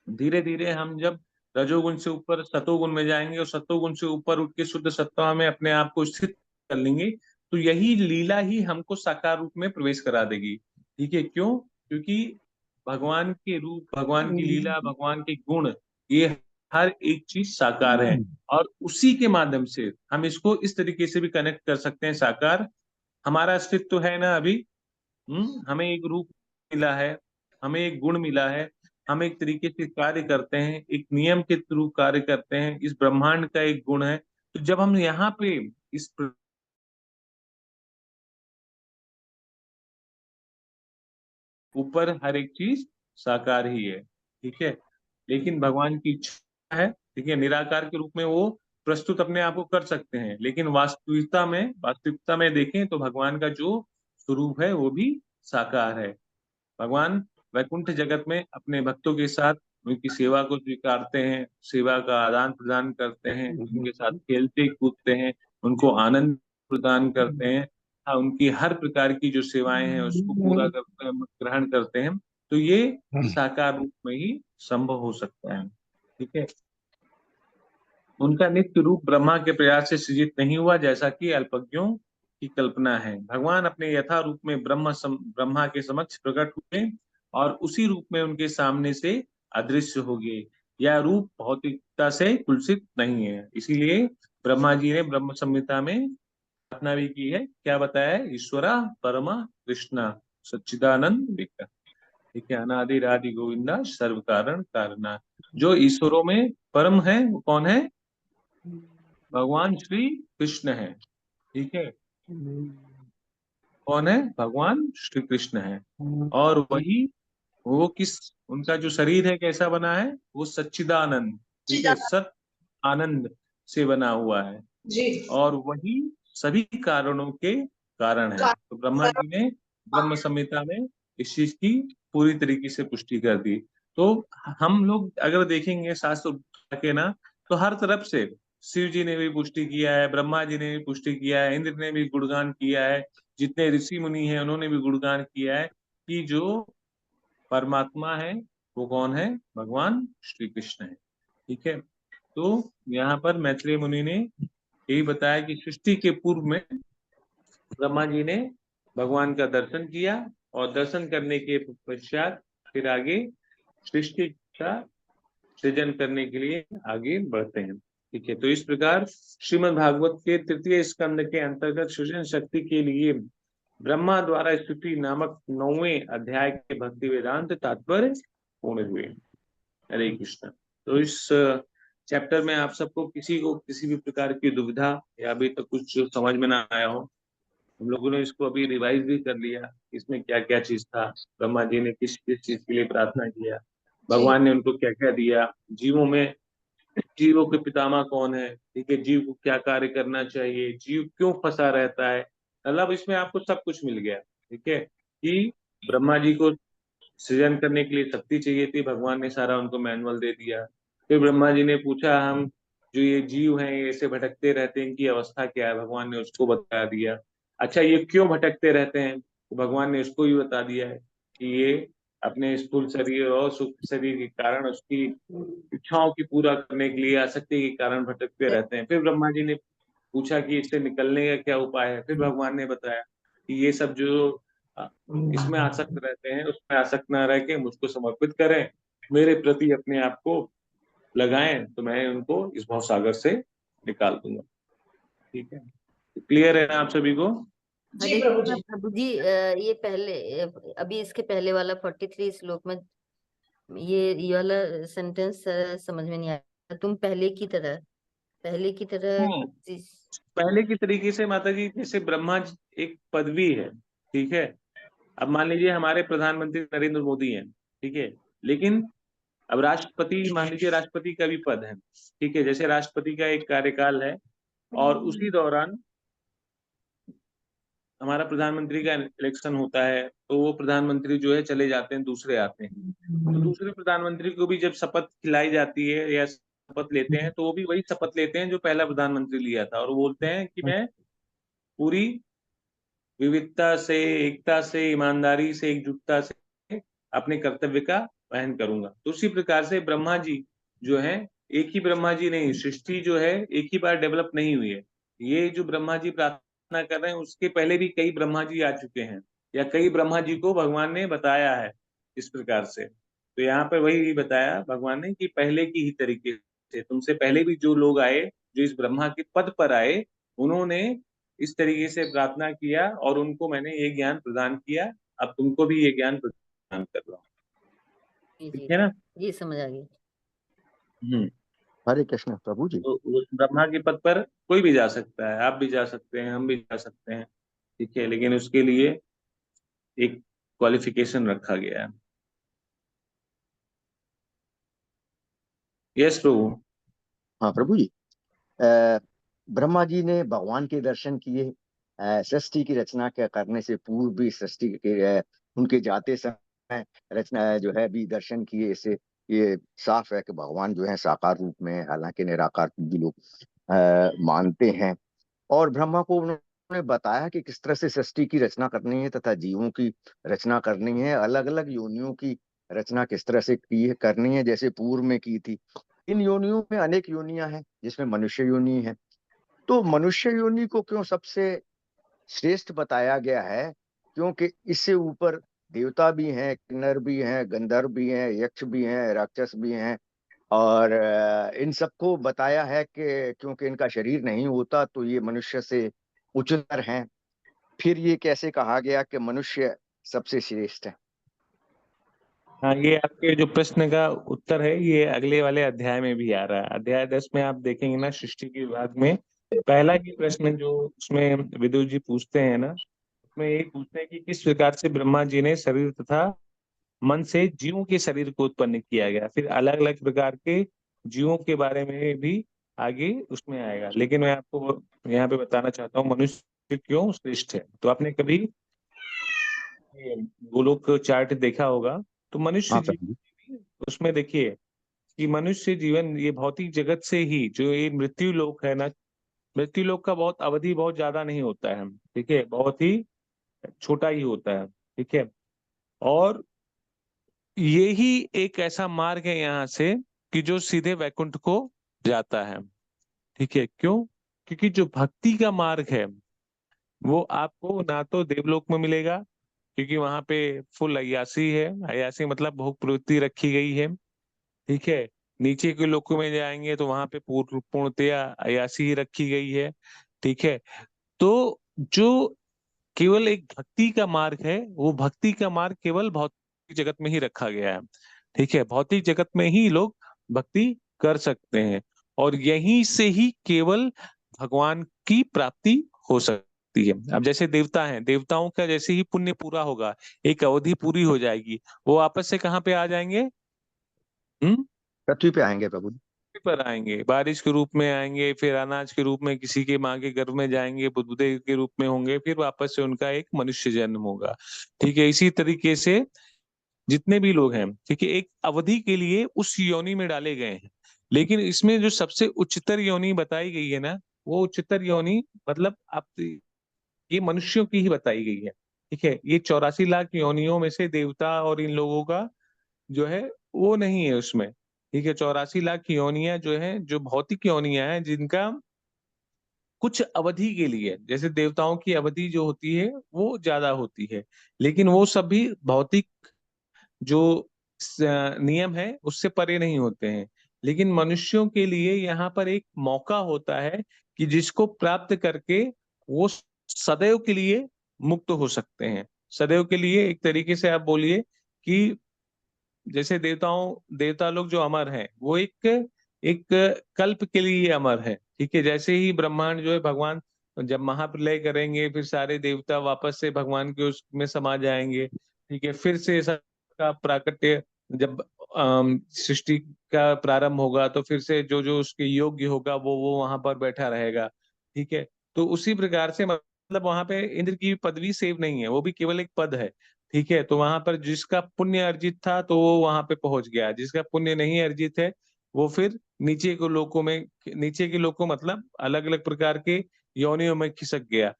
धीरे धीरे हम जब रजोगुण से ऊपर सतोगुण में जाएंगे और सतोगुण से ऊपर उठ के शुद्ध सत्ता में अपने आप को स्थित कर लेंगे, तो यही लीला ही हमको साकार रूप में प्रवेश करा देगी। ठीक है, क्यों? क्योंकि भगवान के रूप, भगवान की लीला, भगवान के गुण, ये हर एक चीज साकार है। और उसी के माध्यम से हम इसको इस तरीके से भी कनेक्ट कर सकते हैं। साकार हमारा अस्तित्व तो है ना अभी, हमें एक रूप मिला है, हमें एक गुण मिला है, हम एक तरीके से कार्य करते हैं, एक नियम के थ्रू कार्य करते हैं, इस ब्रह्मांड का एक गुण है। तो जब हम यहाँ पे इस ऊपर हर एक चीज साकार ही है। ठीक है, लेकिन भगवान की इच्छा है, ठीक है, निराकार के रूप में वो प्रस्तुत अपने आप को कर सकते हैं, लेकिन वास्तविकता में देखें तो भगवान का जो स्वरूप है वो भी साकार है। भगवान वैकुंठ जगत में अपने भक्तों के साथ उनकी सेवा को स्वीकारते हैं, सेवा का आदान प्रदान करते हैं, उनके साथ खेलते कूदते हैं, उनको आनंद प्रदान करते हैं, उनकी हर प्रकार की जो सेवाएं हैं उसको पूरा करते हैं, ग्रहण करते हैं। तो ये साकार रूप में ही संभव हो सकता है। ठीक है, उनका नित्य रूप ब्रह्मा के प्रयास से सृजित नहीं हुआ, जैसा कि अल्पज्ञों की कल्पना है। भगवान अपने यथा रूप में ब्रह्मा के समक्ष प्रकट हुए और उसी रूप में उनके सामने से अदृश्य हो गए। यह रूप भौतिकता से कुलसित नहीं है। इसीलिए ब्रह्मा जी ने ब्रह्म संहिता में प्रार्थना भी की है। क्या बताया है? ईश्वरा परमा कृष्णा सच्चिदानंद विग्रह। ठीक है, अनादि आदि गोविंदा सर्व कारण कारणा। जो ईश्वरों में परम है वो कौन है? भगवान श्री कृष्ण है। ठीक है, कौन है? भगवान श्री कृष्ण है। और वही वो किस, उनका जो शरीर है कैसा बना है? वो सच्चिदानंद, ठीक है, सत आनंद से बना हुआ है जी। और वही सभी कारणों के कारण है। तो ब्रह्मा जी ने ब्रह्म संहिता में इस चीज की पूरी तरीके से पुष्टि कर दी। तो हम लोग अगर देखेंगे शास्त्र के ना, तो हर तरफ से शिव जी ने भी पुष्टि किया है, ब्रह्मा जी ने भी पुष्टि किया है, इंद्र ने भी गुणगान किया है, जितने ऋषि मुनि हैं उन्होंने भी गुणगान किया है कि जो परमात्मा है वो कौन है? भगवान श्री कृष्ण है। ठीक है, तो यहाँ पर मैत्रेय मुनि ने यही बताया कि सृष्टि के पूर्व में ब्रह्मा जी ने भगवान का दर्शन किया और दर्शन करने के पश्चात फिर आगे सृष्टि का सृजन करने के लिए आगे बढ़ते हैं। ठीक है, तो इस प्रकार श्रीमद् भागवत के तृतीय स्कंद के अंतर्गत सृजन शक्ति के लिए ब्रह्मा द्वारा स्तुति नामक 9वें अध्याय के भक्ति वेदांत तात्पर्य पूर्ण हुए। हरे कृष्ण। तो इस चैप्टर में आप सबको किसी को किसी भी प्रकार की दुविधा या अभी तक कुछ समझ में ना आया हो, हम लोगों ने इसको अभी रिवाइज भी कर लिया, इसमें क्या क्या चीज था, ब्रह्मा जी ने किस किस चीज के लिए प्रार्थना किया, भगवान ने उनको क्या क्या दिया, जीवों में जीवों के पितामह कौन है, ठीक है, जीव को क्या कार्य करना चाहिए, जीव क्यों फंसा रहता है, मतलब इसमें आपको सब कुछ मिल गया। ठीक है, कि ब्रह्मा जी को सृजन करने के लिए शक्ति चाहिए थी, भगवान ने सारा उनको मैनुअल दे दिया। फिर ब्रह्मा जी ने पूछा हम जो ये जीव हैं ये ऐसे भटकते रहते हैं, इनकी अवस्था क्या है, भगवान ने उसको बता दिया। अच्छा, ये क्यों भटकते रहते हैं, तो भगवान ने उसको भी बता दिया है कि ये अपने स्थूल शरीर और सूक्ष्म शरीर के कारण उसकी इच्छाओं की पूरा करने के लिए आसक्ति के कारण भटकते रहते हैं। फिर ब्रह्मा जी ने पूछा कि इससे निकलने का क्या उपाय है, फिर भगवान ने बताया कि ये सब जो इसमें आसक्त रहते हैं, उसमें आसक्त ना रह के मुझको समर्पित करें, मेरे प्रति अपने आप को लगाएं, तो मैं उनको इस भव सागर से निकाल दूंगा। ठीक है, क्लियर है ना आप सभी को? जी प्रभु जी। प्रभु जी, ये पहले अभी इसके पहले वाला 43 श्लोक में ये वाला सेंटेंस समझ में नहीं आया। तुम पहले की तरह पहले की तरीके से माता जी, जैसे ब्रह्मा जी एक पदवी है, ठीक है। अब मान लीजिए हमारे प्रधानमंत्री नरेंद्र मोदी हैं, ठीक है, लेकिन अब राष्ट्रपति, मान लीजिए राष्ट्रपति का भी पद है, ठीक है, जैसे राष्ट्रपति का एक कार्यकाल है और उसी दौरान हमारा प्रधानमंत्री का इलेक्शन होता है, तो वो प्रधानमंत्री जो है चले जाते हैं, दूसरे आते हैं, तो दूसरे प्रधानमंत्री को भी जब शपथ खिलाई जाती है या शपथ लेते हैं, तो वो भी वही शपथ लेते हैं जो पहला प्रधानमंत्री लिया था, और वो बोलते हैं कि मैं पूरी विविधता से, एकता से, ईमानदारी से, एकजुटता से अपने कर्तव्य का वहन करूंगा। तो उसी प्रकार से ब्रह्मा जी जो है, एक ही ब्रह्मा जी नहीं, सृष्टि जो है एक ही बार डेवलप नहीं हुई है। ये जो ब्रह्मा जी प्रार्थना कर रहे हैं, उसके पहले भी कई ब्रह्मा जी आ चुके हैं, या कई ब्रह्मा जी को भगवान ने बताया है इस प्रकार से। तो यहाँ पर वही बताया भगवान ने कि पहले की ही तरीके से, तुमसे पहले भी जो लोग आए, जो इस ब्रह्मा के पद पर आए, उन्होंने इस तरीके से प्रार्थना किया और उनको मैंने ये ज्ञान प्रदान किया, अब तुमको भी ये ज्ञान प्रदान कर रहा हूँ। ठीक है ना? जी समझ आ गई। हरे कृष्ण प्रभु जी। तो उस ब्रह्मा के पद पर कोई भी जा सकता है, आप भी जा सकते हैं, हम भी जा सकते हैं, ठीक है, लेकिन उसके लिए एक क्वालिफिकेशन रखा गया है। यस प्रभु। हाँ प्रभु जी, ब्रह्मा जी ने भगवान के दर्शन किए, सृष्टि की रचना करने से पूर्व भी सृष्टि के उनके जाते समय रचना जो है भी दर्शन किए। इससे ये साफ है कि भगवान जो है साकार रूप में, हालांकि निराकार भी लोग मानते हैं। और ब्रह्मा को उन्होंने बताया कि किस तरह से सृष्टि की रचना करनी है तथा जीवों की रचना करनी है, अलग अलग योनियों की रचना किस तरह से करनी है, जैसे पूर्व में की थी। इन योनियों में अनेक योनियां हैं, जिसमें मनुष्य योनि है। तो मनुष्य योनि को क्यों सबसे श्रेष्ठ बताया गया है? क्योंकि इससे ऊपर देवता भी हैं, किन्नर भी हैं, गंधर्व भी हैं, यक्ष भी हैं, राक्षस भी हैं, और इन सबको बताया है कि क्योंकि इनका शरीर नहीं होता तो ये मनुष्य से उच्चतर हैं। फिर ये कैसे कहा गया कि मनुष्य सबसे श्रेष्ठ है? हाँ, ये आपके जो प्रश्न का उत्तर है, ये अगले वाले अध्याय में भी आ रहा है। अध्याय 10 में आप देखेंगे ना, सृष्टि के विभाग में पहला ही प्रश्न जो उसमें विदुर जी पूछते हैं ना, उसमें यही पूछते हैं कि किस प्रकार से ब्रह्मा जी ने शरीर तथा मन से जीवों के शरीर को उत्पन्न किया गया। फिर अलग अलग प्रकार के जीवों के बारे में भी आगे उसमें आएगा, लेकिन मैं आपको यहाँ पे बताना चाहता हूँ मनुष्य क्यों श्रेष्ठ है। तो आपने कभी गोलोक चार्ट देखा होगा, तो मनुष्य जीवन, उसमें देखिए कि मनुष्य जीवन ये भौतिक जगत से ही, जो ये मृत्यु लोक है ना, मृत्यु लोक का बहुत अवधि बहुत ज्यादा नहीं होता है, ठीक है, बहुत ही छोटा ही होता है, ठीक है। और ये ही एक ऐसा मार्ग है यहाँ से कि जो सीधे वैकुंठ को जाता है, ठीक है। क्यों? क्योंकि जो भक्ति का मार्ग है वो आपको ना तो देवलोक में मिलेगा, क्योंकि वहां पे फुल अय्यासी है, अय्यासी मतलब भोग प्रवृत्ति रखी गई है, ठीक है। नीचे के लोकों में जाएंगे तो वहां पे पूर्णतया अय्यासी ही रखी गई है, ठीक है। तो जो केवल एक भक्ति का मार्ग है, वो भक्ति का मार्ग केवल भौतिक जगत में ही रखा गया है, ठीक है। भौतिक जगत में ही लोग भक्ति कर सकते हैं, और यहीं से ही केवल भगवान की प्राप्ति हो सकती है। अब जैसे देवता हैं, देवताओं का जैसे ही पुण्य पूरा होगा, एक अवधि पूरी हो जाएगी, वो आपस से कहाँ पे आ जाएंगे? पृथ्वी पे आएंगे प्रभु जी। पर आएंगे, बारिश के रूप में आएंगे, फिर अनाज के रूप में किसी के माँ के गर्भ में जाएंगे, बुद्धदेव के रूप में होंगे, फिर वापस से उनका एक मनुष्य जन्म होगा, ठीक है। इसी तरीके से जितने भी लोग हैं, ठीक है, एक अवधि के लिए उस योनि में डाले गए हैं। लेकिन इसमें जो सबसे उच्चतर योनि बताई गई है ना, वो उच्चतर योनि मतलब आप ये मनुष्यों की ही बताई गई है, ठीक है। ये 84 लाख योनियों में से देवता और इन लोगों का जो है वो नहीं है उसमें, ठीक है। 84 लाख योनियां जो है, जो भौतिक योनियां हैं, जिनका कुछ अवधि के लिए, जैसे देवताओं की अवधि जो होती है वो ज्यादा होती है, लेकिन वो सब भी भौतिक जो नियम है उससे परे नहीं होते हैं। लेकिन मनुष्यों के लिए यहाँ पर एक मौका होता है कि जिसको प्राप्त करके वो सदैव के लिए मुक्त हो सकते हैं। सदैव के लिए एक तरीके से आप बोलिए कि जैसे देवता लोग जो अमर हैं वो एक एक कल्प के लिए अमर है। ठीक है, जैसे ही ब्रह्मांड जो है भगवान जब महाप्रलय करेंगे फिर सारे देवता वापस से भगवान के उसमें समा जाएंगे। ठीक है, फिर से सबका प्राकट्य जब सृष्टि का प्रारंभ होगा तो फिर से जो जो उसके योग्य होगा वो वहां पर बैठा रहेगा। ठीक है, तो उसी प्रकार से मतलब वहां पे इंद्र की पदवी सेव नहीं है, वो भी केवल एक पद है। ठीक है, तो वहां पर जिसका पुण्य अर्जित था तो वो वहां पे पहुंच गया, जिसका पुण्य नहीं अर्जित है वो फिर नीचे के लोकों में, नीचे के लोकों मतलब अलग अलग प्रकार के योनियों में खिसक गया।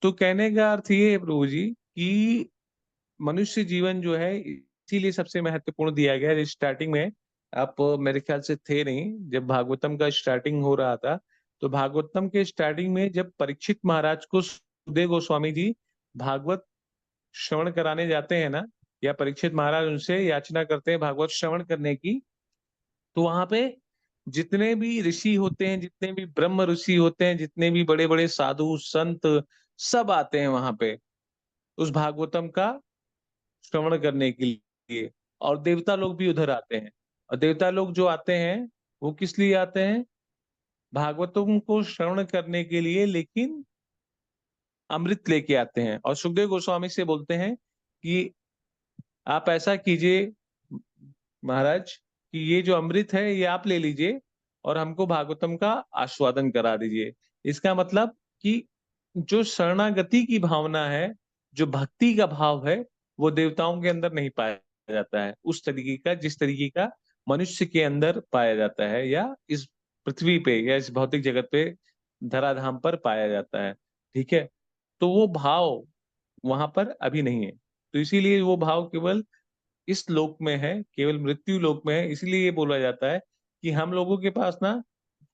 तो कहने का अर्थ ये है प्रभु जी कि मनुष्य जीवन जो है इसीलिए सबसे महत्वपूर्ण दिया गया है। स्टार्टिंग में आप मेरे ख्याल से थे नहीं जब भागवतम का स्टार्टिंग हो रहा था, तो भागवतम के स्टार्टिंग में जब परीक्षित महाराज को सुखदेव गोस्वामी जी भागवत श्रवण कराने जाते हैं ना, या परीक्षित महाराज उनसे याचना करते हैं भागवत श्रवण करने की, तो वहां पे जितने भी ऋषि होते हैं, जितने भी ब्रह्म ऋषि होते हैं, जितने भी बड़े बड़े साधु संत सब आते हैं वहां पे उस भागवतम का श्रवण करने के लिए। और देवता लोग भी उधर आते हैं, और देवता लोग जो आते हैं वो किस लिए आते हैं? भागवतम को श्रवण करने के लिए, लेकिन अमृत लेके आते हैं। और सुखदेव गोस्वामी से बोलते हैं कि आप ऐसा कीजिए महाराज कि ये जो अमृत है ये आप ले लीजिए और हमको भागवतम का आस्वादन करा दीजिए। इसका मतलब कि जो शरणागति की भावना है, जो भक्ति का भाव है, वो देवताओं के अंदर नहीं पाया जाता है उस तरीके का जिस तरीके का मनुष्य के अंदर पाया जाता है, या इस पृथ्वी पे या इस भौतिक जगत पे धराधाम पर पाया जाता है। ठीक है, तो वो भाव वहां पर अभी नहीं है। तो इसीलिए वो भाव केवल इस लोक में है, केवल मृत्यु लोक में है। इसलिए ये बोला जाता है कि हम लोगों के पास ना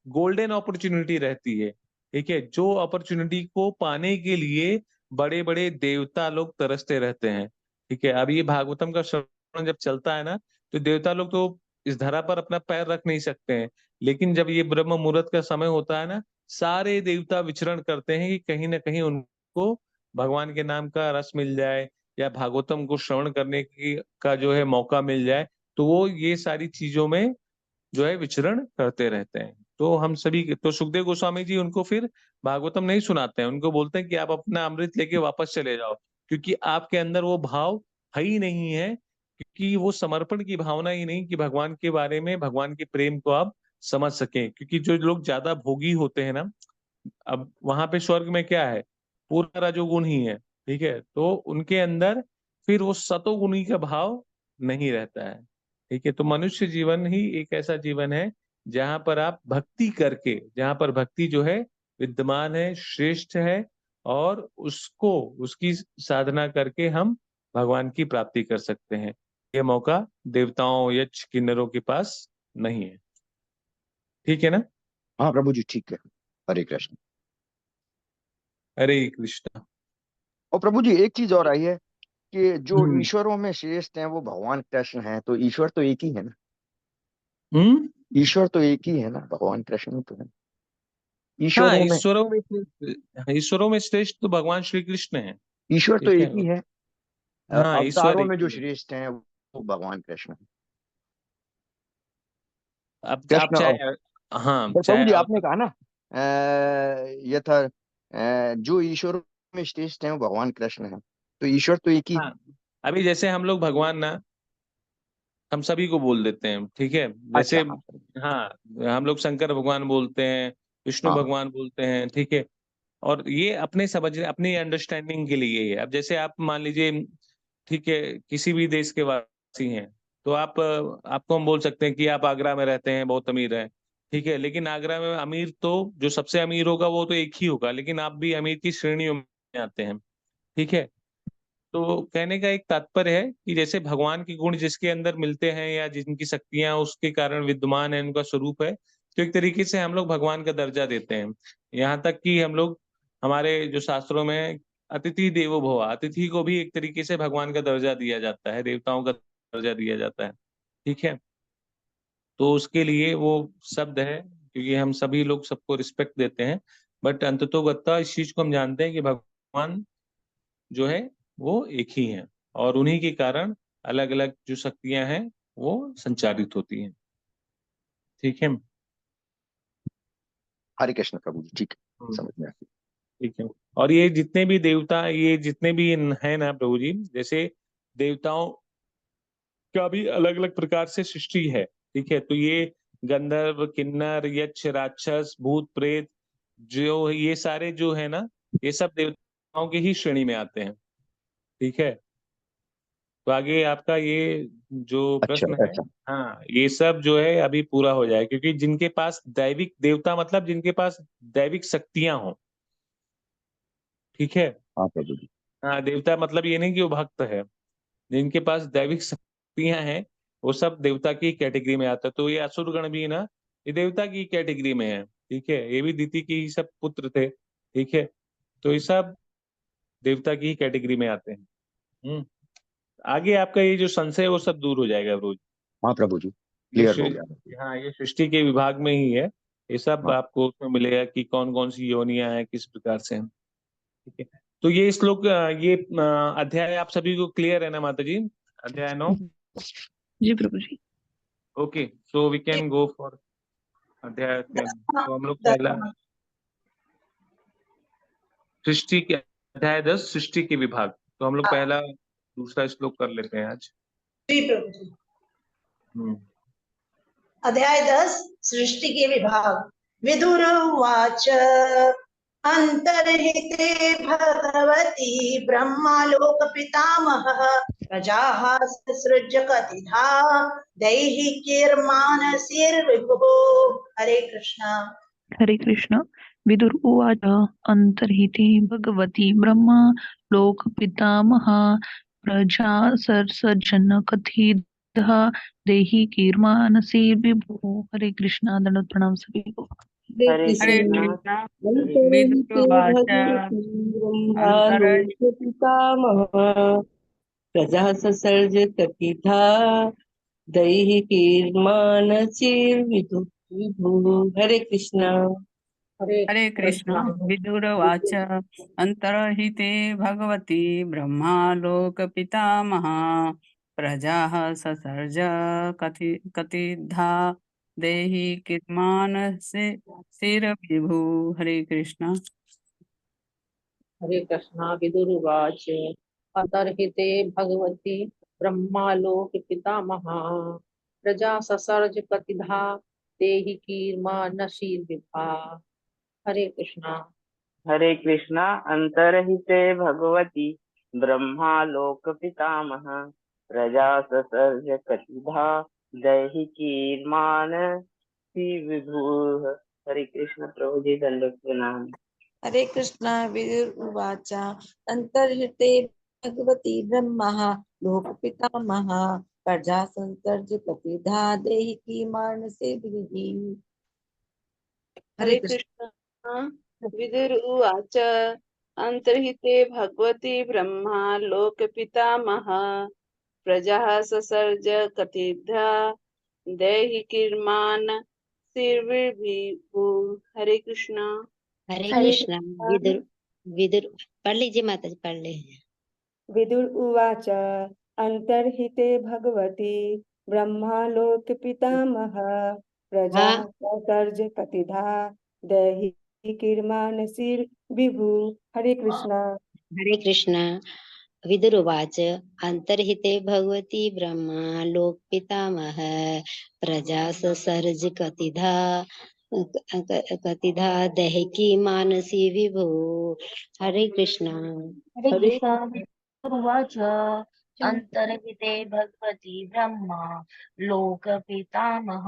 गोल्डन अपॉर्चुनिटी रहती है। ठीक है, जो अपॉर्चुनिटी को पाने के लिए बड़े बड़े देवता लोग तरसते रहते हैं। ठीक है, अब ये भागवतम का श्रवण जब चलता है ना, तो देवता लोग तो इस धरा पर अपना पैर रख नहीं सकते हैं, लेकिन जब ये ब्रह्म मुहूर्त का समय होता है ना, सारे देवता विचरण करते हैं कि कहीं ना कहीं उनको भगवान के नाम का रस मिल जाए या भागवतम को श्रवण करने की का जो है मौका मिल जाए। तो वो ये सारी चीजों में जो है विचरण करते रहते हैं। तो हम सभी तो सुखदेव गोस्वामी जी उनको फिर भागवतम नहीं सुनाते हैं, उनको बोलते हैं कि आप अपना अमृत लेके वापस चले जाओ, क्योंकि आपके अंदर वो भाव है ही नहीं है, क्योंकि वो समर्पण की भावना ही नहीं कि भगवान के बारे में, भगवान के प्रेम को आप समझ सकें। क्योंकि जो लोग ज्यादा भोगी होते हैं ना, अब वहां पे स्वर्ग में क्या है, पूरा रजोगुण ही है। ठीक है, तो उनके अंदर फिर वो सतोगुणी का भाव नहीं रहता है। ठीक है, तो मनुष्य जीवन ही एक ऐसा जीवन है जहां पर आप भक्ति करके, जहां पर भक्ति जो है विद्यमान है, श्रेष्ठ है, और उसको उसकी साधना करके हम भगवान की प्राप्ति कर सकते हैं। ये मौका देवताओं यक्ष किन्नरों के पास नहीं है। ठीक है ना? हाँ प्रभु जी, ठीक है। हरे कृष्ण। हरे कृष्णा। और प्रभु जी एक चीज और आई है कि जो हम्म ईश्वरों में श्रेष्ठ हैं वो भगवान कृष्ण हैं, तो ईश्वर तो एक ही है ना? हम्म ईश्वर तो एक ही है ना, भगवान कृष्ण तो है हाँ, ईश्वरों में। ईश्वरों में श्रेष्ठ तो भगवान श्री कृष्ण है। ईश्वर तो ठीक है, एक ही है। हाँ ईश्वर अवतारों एक में जो ही है। श्रेष्ठ हैं वो भगवान कृष्ण है। अब आप कृष्ण और चाहे, हाँ पर प्रभु चाहे जी आपने कहा ना यथा जो ईश्वर में श्रेष्ठ है वो भगवान कृष्ण है, तो ईश्वर तो एक ही। हाँ, अभी जैसे हम लोग भगवान ना, हम सभी को बोल देते हैं। ठीक है, अच्छा जैसे हाँ। हाँ, हम लोग शंकर भगवान बोलते हैं, विष्णु हाँ भगवान बोलते हैं। ठीक है, और ये अपने समझ, अपनी अंडरस्टैंडिंग के लिए है। अब जैसे आप मान लीजिए, ठीक है, किसी भी देश के वासी हैं, तो आपको हम बोल सकते हैं कि आप आगरा में रहते हैं, बहुत अमीर हैं। ठीक है, लेकिन आगरा में अमीर तो जो सबसे अमीर होगा वो तो एक ही होगा, लेकिन आप भी अमीर की श्रेणियों में आते हैं। ठीक है, तो कहने का एक तात्पर्य है कि जैसे भगवान के गुण जिसके अंदर मिलते हैं या जिनकी शक्तियां उसके कारण विद्यमान है, उनका स्वरूप है, तो एक तरीके से हम लोग भगवान का दर्जा देते हैं। यहाँ तक कि हम लोग, हमारे जो शास्त्रों में अतिथि देवो भव, अतिथि को भी एक तरीके से भगवान का दर्जा दिया जाता है, देवताओं का दर्जा दिया जाता है। ठीक है, तो उसके लिए वो शब्द है, क्योंकि हम सभी लोग सबको रिस्पेक्ट देते हैं, बट अंततोगत्ता इस चीज को हम जानते हैं कि भगवान जो है वो एक ही है, और उन्हीं के कारण अलग अलग जो शक्तियां हैं वो संचालित होती हैं। ठीक है। हरे कृष्ण प्रभु जी, ठीक है, हम्म, समझ में आ गया। ठीक है। और ये जितने भी देवता, ये जितने भी है ना प्रभु जी, जैसे देवताओं का भी अलग अलग प्रकार से सृष्टि है। ठीक है, तो ये गंधर्व, किन्नर, यक्ष, राक्षस, भूत, प्रेत, जो ये सारे जो है ना, ये सब देवताओं की ही श्रेणी में आते हैं। ठीक है, तो आगे आपका ये जो अच्छा प्रश्न है, ऐसा। हाँ, ये सब जो है अभी पूरा हो जाए, क्योंकि जिनके पास दैविक देवता मतलब जिनके पास दैविक शक्तियां हो। ठीक है, हाँ प्रभु जी। हाँ, देवता मतलब ये नहीं कि वो भक्त है, जिनके पास दैविक शक्तियां हैं वो सब देवता की कैटेगरी में आता है। तो ये असुर गण भी ना, ये देवता की कैटेगरी में है। ठीक है, ये भी दिति के ही सब पुत्र थे। ठीक है, तो ये सब देवता की ही कैटेगरी में आते हैं। आगे आपका ये जो संशय है वो सब दूर हो जाएगा रोज। हाँ प्रभु जी, ये क्लियर हो गया। हाँ, ये सृष्टि के विभाग में ही है, ये सब हाँ आपको उसमें मिलेगा कि कौन कौन सी योनियां हैं, किस प्रकार से हैं। ठीक है, तो ये श्लोक, ये अध्याय आप सभी को क्लियर है ना माता जी? अध्याय 9। जी प्रभु जी। Okay, so we can go for अध्याय 10। तो हम लोग पहला सृष्टि के अध्याय 10 सृष्टि के विभाग, तो हम लोग पहला दूसरा श्लोक कर लेते हैं आज। जी प्रभु जी। हम्म, अध्याय 10 सृष्टि के विभाग। विदुर उवाच अंतर्हिते भगवती ब्रह्मालोक पितामहः प्रजाः ससृज्य कथिता दैहिकीर्मानसीर्विभुः। हरे कृष्णा। हरे कृष्ण। विदुर उवाच अंतर्हिते भगवती ब्रह्मा लोक पितामहा प्रजा सर्जन कथितः देहि कीर्मानसी विभु। हरे कृष्णा, दंडवत प्रणाम सभी को। हरे हरे कृष्ण। कृष्णा। अन्तर्हिते विदुर्वाच भगवती अंतर ब्रह्मालोक पितामहः प्रजाः ससर्ज कथिता दैहिकीर्मानसीर्विदुः विभुः। हरे कृष्णा। हरे हरे कृष्णा। विदुरवाच अंतर्हिते भगवती ब्रह्मालोक पितामहा प्रजाः ससर्ज कथिधा देहि किर्मान से सिर विभु। हरे कृष्णा। हरे कृष्णा। विदुरुवाच अतर्हिते भगवती ब्रह्मालोक पितामहा प्रजा ससर्ज कतिधा देहि कीर्मानशीर्विभा। हरे कृष्णा। हरे कृष्णा। अंतर्हिते भगवती ब्रह्मा लोक पितामह प्रजा ससर्ज कतिधा दैहिकीर्मान विभु। हरे कृष्ण प्रभु जी, दंडवत प्रणाम। हरे कृष्णा। विदुर्वाच अंतर्हिते भगवती ब्रह्मः लोक पितामहः प्रजा संसर्ज कपिधा देहि मानसे विधि। हरे हरे कृष्ण। कृष्ण। विदुर उवाच अंतर्हिते भगवती ब्रह्मा लोक पितामह प्रजाः ससर्ज कथिधा देहि कीर्मान सिर्विभु। हरे कृष्णा। हरे हरे कृष्णा। विदुर विदुर पढ़ लीजिए माता जी, पढ़ ले। विदुर उवाच अंतर्हिते भगवती ब्रह्मालोक पितामहः प्रजाः हाँ, ससर्ज कतिधा दैहि कीर्मानसीर् विभु। हरे कृष्णा। हरे कृष्णा। विदुरुवाच अंतर्हिते भगवती ब्रह्मा लोक पितामह प्रजा ससर्ज कतिधा दैहिकी मानसी विभु। हरे कृष्णा। हरे हरे कृष्णा। उवाच अंतर्हिते भगवती ब्रह्मा लोक पितामह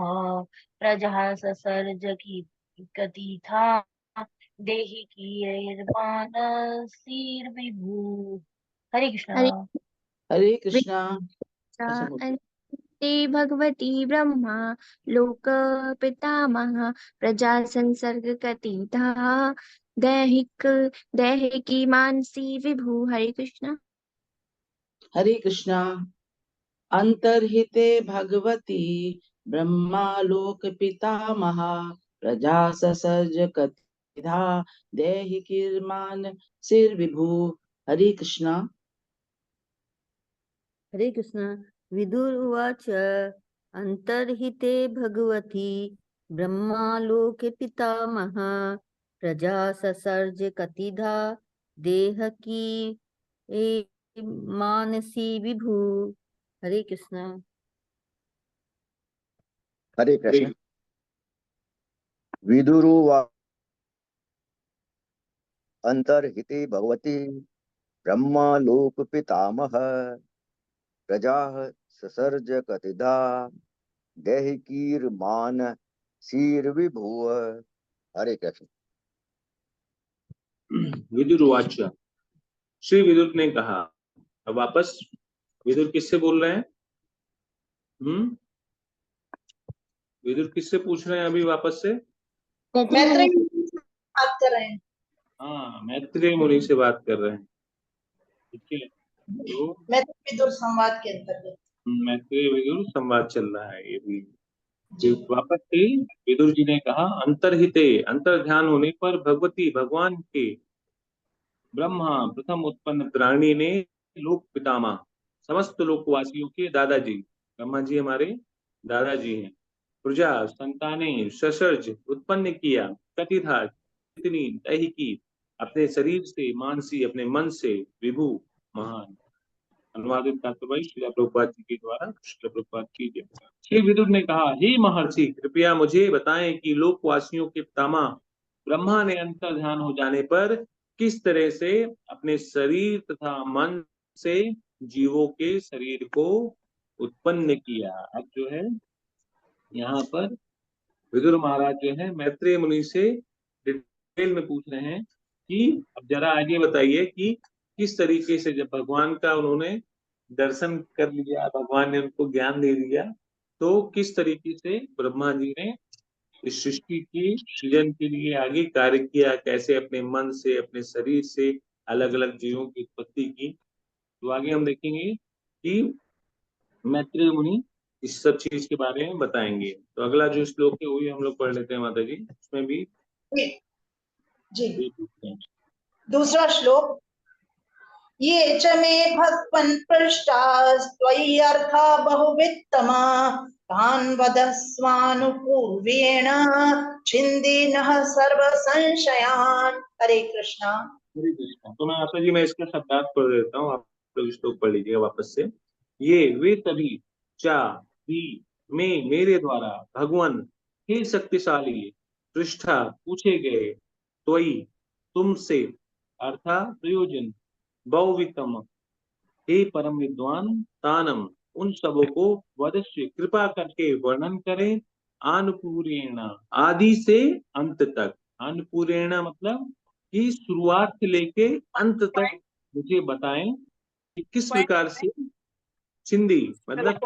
प्रजा ससर्ज की कथिता देहि कीर्मानसीर्विभु। हरे कृष्णा। हरे कृष्णा। अच्छा हो गया। ते भगवती ब्रह्मा लोक पितामह प्रजा संसर्ग कतिधा दैहिकी मानसी विभु। हरे कृष्णा। हरे कृष्णा। अंतर्हिते भगवती ब्रह्मालोक पितामहा प्रजा ससर्ज कतिधा देहि कीर्मान सिर विभु। हरे कृष्णा। हरे कृष्ण। विदुर उवाच अंतर्हिते भगवती ब्रह्मालोके पितामह प्रजा ससर्ज कतिधा देहकी ए मानसी विभु। हरे कृष्ण। हरे कृष्ण। विदुरुवाच अंतर्हिते भगवती ब्रह्मालोक पितामह प्रजाः ससर्ज कतिधा दैहिकीर्मान शीर्विभुव। हरे कृष्ण। विदुरवाच, श्री विदुर ने कहा। अब वापस विदुर किससे बोल रहे हैं? विदुर किससे पूछ रहे हैं अभी वापस से? मैत्रेय मुनि से बात कर रहे हैं। हाँ, मैत्रेय मुनि से बात कर रहे हैं। ठीक है, तो मैत्रेय विदुर संवाद के अंतर्गत मैत्रेय विदुर संवाद चल रहा है ये भी। वापस से विदुर जी ने कहा, अंतर्हिते, अंतर ध्यान होने पर भगवती, भगवान के, ब्रह्मा प्रथम उत्पन्न प्राणी ने, लोक पितामह समस्त लोकवासियों के दादाजी, ब्रह्मा जी हमारे दादाजी हैं, प्रजा संताने ससर्ज उत्पन्न किया, कतिधा कितनी, दैहिकी अपने शरीर से, मानसी अपने मन से, विभु महान। अनुवादित तात्पर्य श्रील प्रभुपाद जी के द्वारा। श्रील प्रभुपाद की जय। श्री विदुर ने कहा, हे महर्षि, कृपया मुझे बताएं कि लोकवासियों के पितामह ब्रह्मा ने अंतर ध्यान हो जाने पर किस तरह से अपने शरीर तथा मन से जीवों के शरीर को उत्पन्न किया। अब जो है यहाँ पर विदुर महाराज जो है मैत्रेय मुनि से डिटेल में पूछ रहे हैं कि अब जरा आगे बताइए कि किस तरीके से जब भगवान का उन्होंने दर्शन कर लिया, भगवान ने उनको ज्ञान दे दिया, तो किस तरीके से ब्रह्मा जी ने इस सृष्टि की सृजन के लिए आगे कार्य किया, कैसे अपने मन से, अपने शरीर से अलग अलग जीवों की उत्पत्ति की। तो आगे हम देखेंगे कि मैत्रेय मुनि इस सब चीज के बारे में बताएंगे। तो अगला जो श्लोक है वही हम लोग पढ़ लेते हैं माता जी, उसमें भी जी। दूसरा श्लोक, ये च मे भक्तन् पृष्टास्त्वयि अर्था बहुवित्तमा तान् वदस्वानुपूर्वेण छिन्दिनः सर्व संशयान्। हरे कृष्णा। हरे कृष्णा। तो मैं माता जी मैं इसका शब्दार्थ पढ़ देता हूँ, आप लोग श्लोक पढ़ लीजिएगा वापस से। ये वे तभी चा भी में मेरे द्वारा भगवान हे शक्तिशाली पृष्ठा पूछे गए, त्वयि तुमसे, अर्थात प्रयोजन, बहुवितम हे परम विद्वान, तानम उन सबों को वदस्य कृपा करके वर्णन करें, आनुपूरेण आदि से अंत तक। आनुपूरेण मतलब कि शुरुआत से लेके अंत तक मुझे बताएं कि किस प्रकार से छिंदी मतलब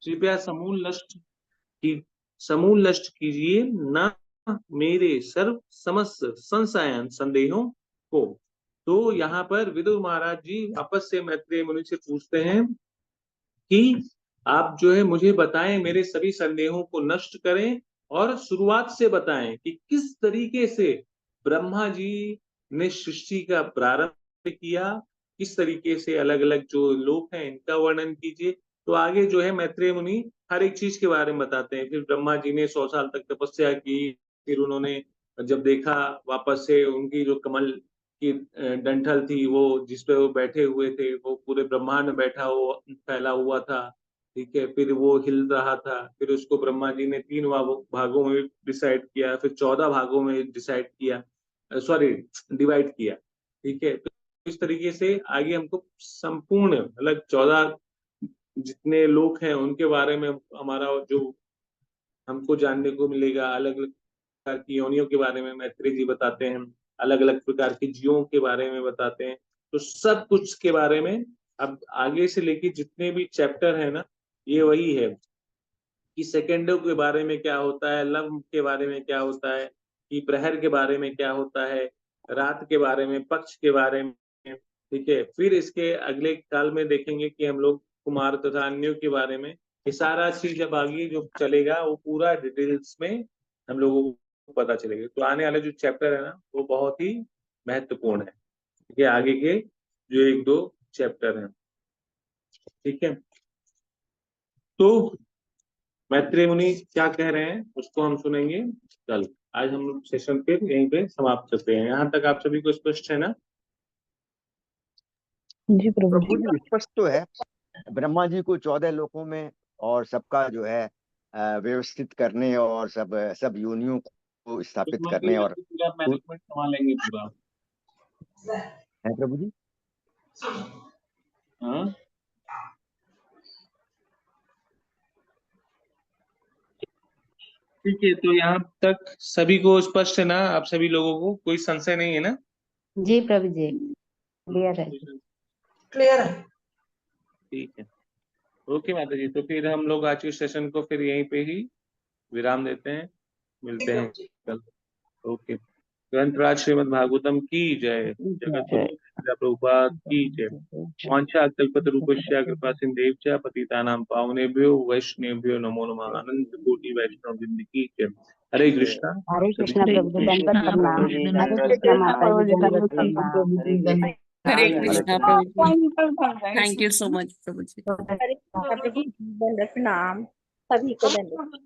कृपया समूल नष्ट कीजिए ना मेरे सर्व समस्त संशयन संदेहों को। तो यहाँ पर विदुर महाराज जी वापस से मैत्रेय मुनि से पूछते हैं कि आप जो है मुझे बताएं, मेरे सभी संदेहों को नष्ट करें और शुरुआत से बताएं कि किस तरीके से ब्रह्मा जी ने सृष्टि का प्रारंभ किया, किस तरीके से अलग अलग जो लोक हैं इनका वर्णन कीजिए। तो आगे जो है मैत्रेय मुनि हर एक चीज के बारे में बताते हैं। फिर ब्रह्मा जी ने 100 साल तक तपस्या की, फिर उन्होंने जब देखा वापस से उनकी जो कमल की डंठल थी वो जिसपे वो बैठे हुए थे वो पूरे ब्रह्मांड में बैठा हुआ फैला हुआ था, ठीक है, फिर वो हिल रहा था, फिर उसको ब्रह्मा जी ने 3 भागों में डिसाइड किया, फिर 14 भागों में डिसाइड किया, सॉरी डिवाइड किया, ठीक है। तो इस तरीके से आगे हमको संपूर्ण मतलब 14 जितने लोग हैं उनके बारे में हमारा जो हमको जानने को मिलेगा, अलग अलग प्रकार की योनियों के बारे में मैत्रेय जी बताते हैं, अलग अलग प्रकार के जीवों के बारे में बताते हैं। तो सब कुछ के बारे में अब आगे से लेके जितने भी चैप्टर है ना, ये वही है कि सेकंडों के बारे में क्या होता है, लम्ब के बारे में क्या होता है, कि प्रहर के बारे में क्या होता है, रात के बारे में, पक्ष के बारे में, ठीक है। फिर इसके अगले काल में देखेंगे कि हम लोग कुमार तथा अन्यों के बारे में, ये सारा चीज जब आगे जो चलेगा वो पूरा डिटेल्स में हम लोगों को पता चलेगा। तो आने वाले जो चैप्टर है ना वो बहुत ही महत्वपूर्ण है, ठीक है, आगे के जो 1-2 चैप्टर हैं, ठीक है। तो मैत्रेय मुनि क्या कह रहे हैं उसको हम सुनेंगे कल। आज हम लोग सेशन फिर यहीं पे समाप्त करते हैं। यहाँ तक आप सभी को स्पष्ट है ना? जी प्रभु जी स्पष्ट तो है। ब्रह्मा जी को 14 लोकों में और सबका जो है व्यवस्थित करने और सब योनियों को स्थापित करने और मैनेजमेंट संभालेंगे पूरा, है प्रभु जी। हाँ ठीक है। तो यहाँ तक सभी को स्पष्ट है ना? आप सभी लोगों को कोई संशय नहीं है ना? जी प्रभु जी क्लियर है। क्लियर है। ठीक है, ओके माता जी। तो फिर हम लोग आज के सेशन को फिर यहीं पे ही विराम देते हैं, मिलते हैं कल। ओके। ग्रंथराज श्रीमद् भागवतम की जय, जगत प्रभुपाद की जय। वांछा कल्पतरूपस्य कृपा सिंधुभ्यश्च च पतितानां पावनेभ्यो वैष्णवेभ्यो नमो नमः। अनंत कोटि वैष्णव वृंद की जय। हरे कृष्णा। हरे कृष्णा प्रभु जी दंडवत प्रणाम। हरे कृष्णा माता जी दंडवत प्रणाम। हरे कृष्णा प्रभु जी, थैंक यू सो मच प्रभु जी। हरे कृष्णा प्रभु जी, दंडवत प्रणाम सभी को दंडवत।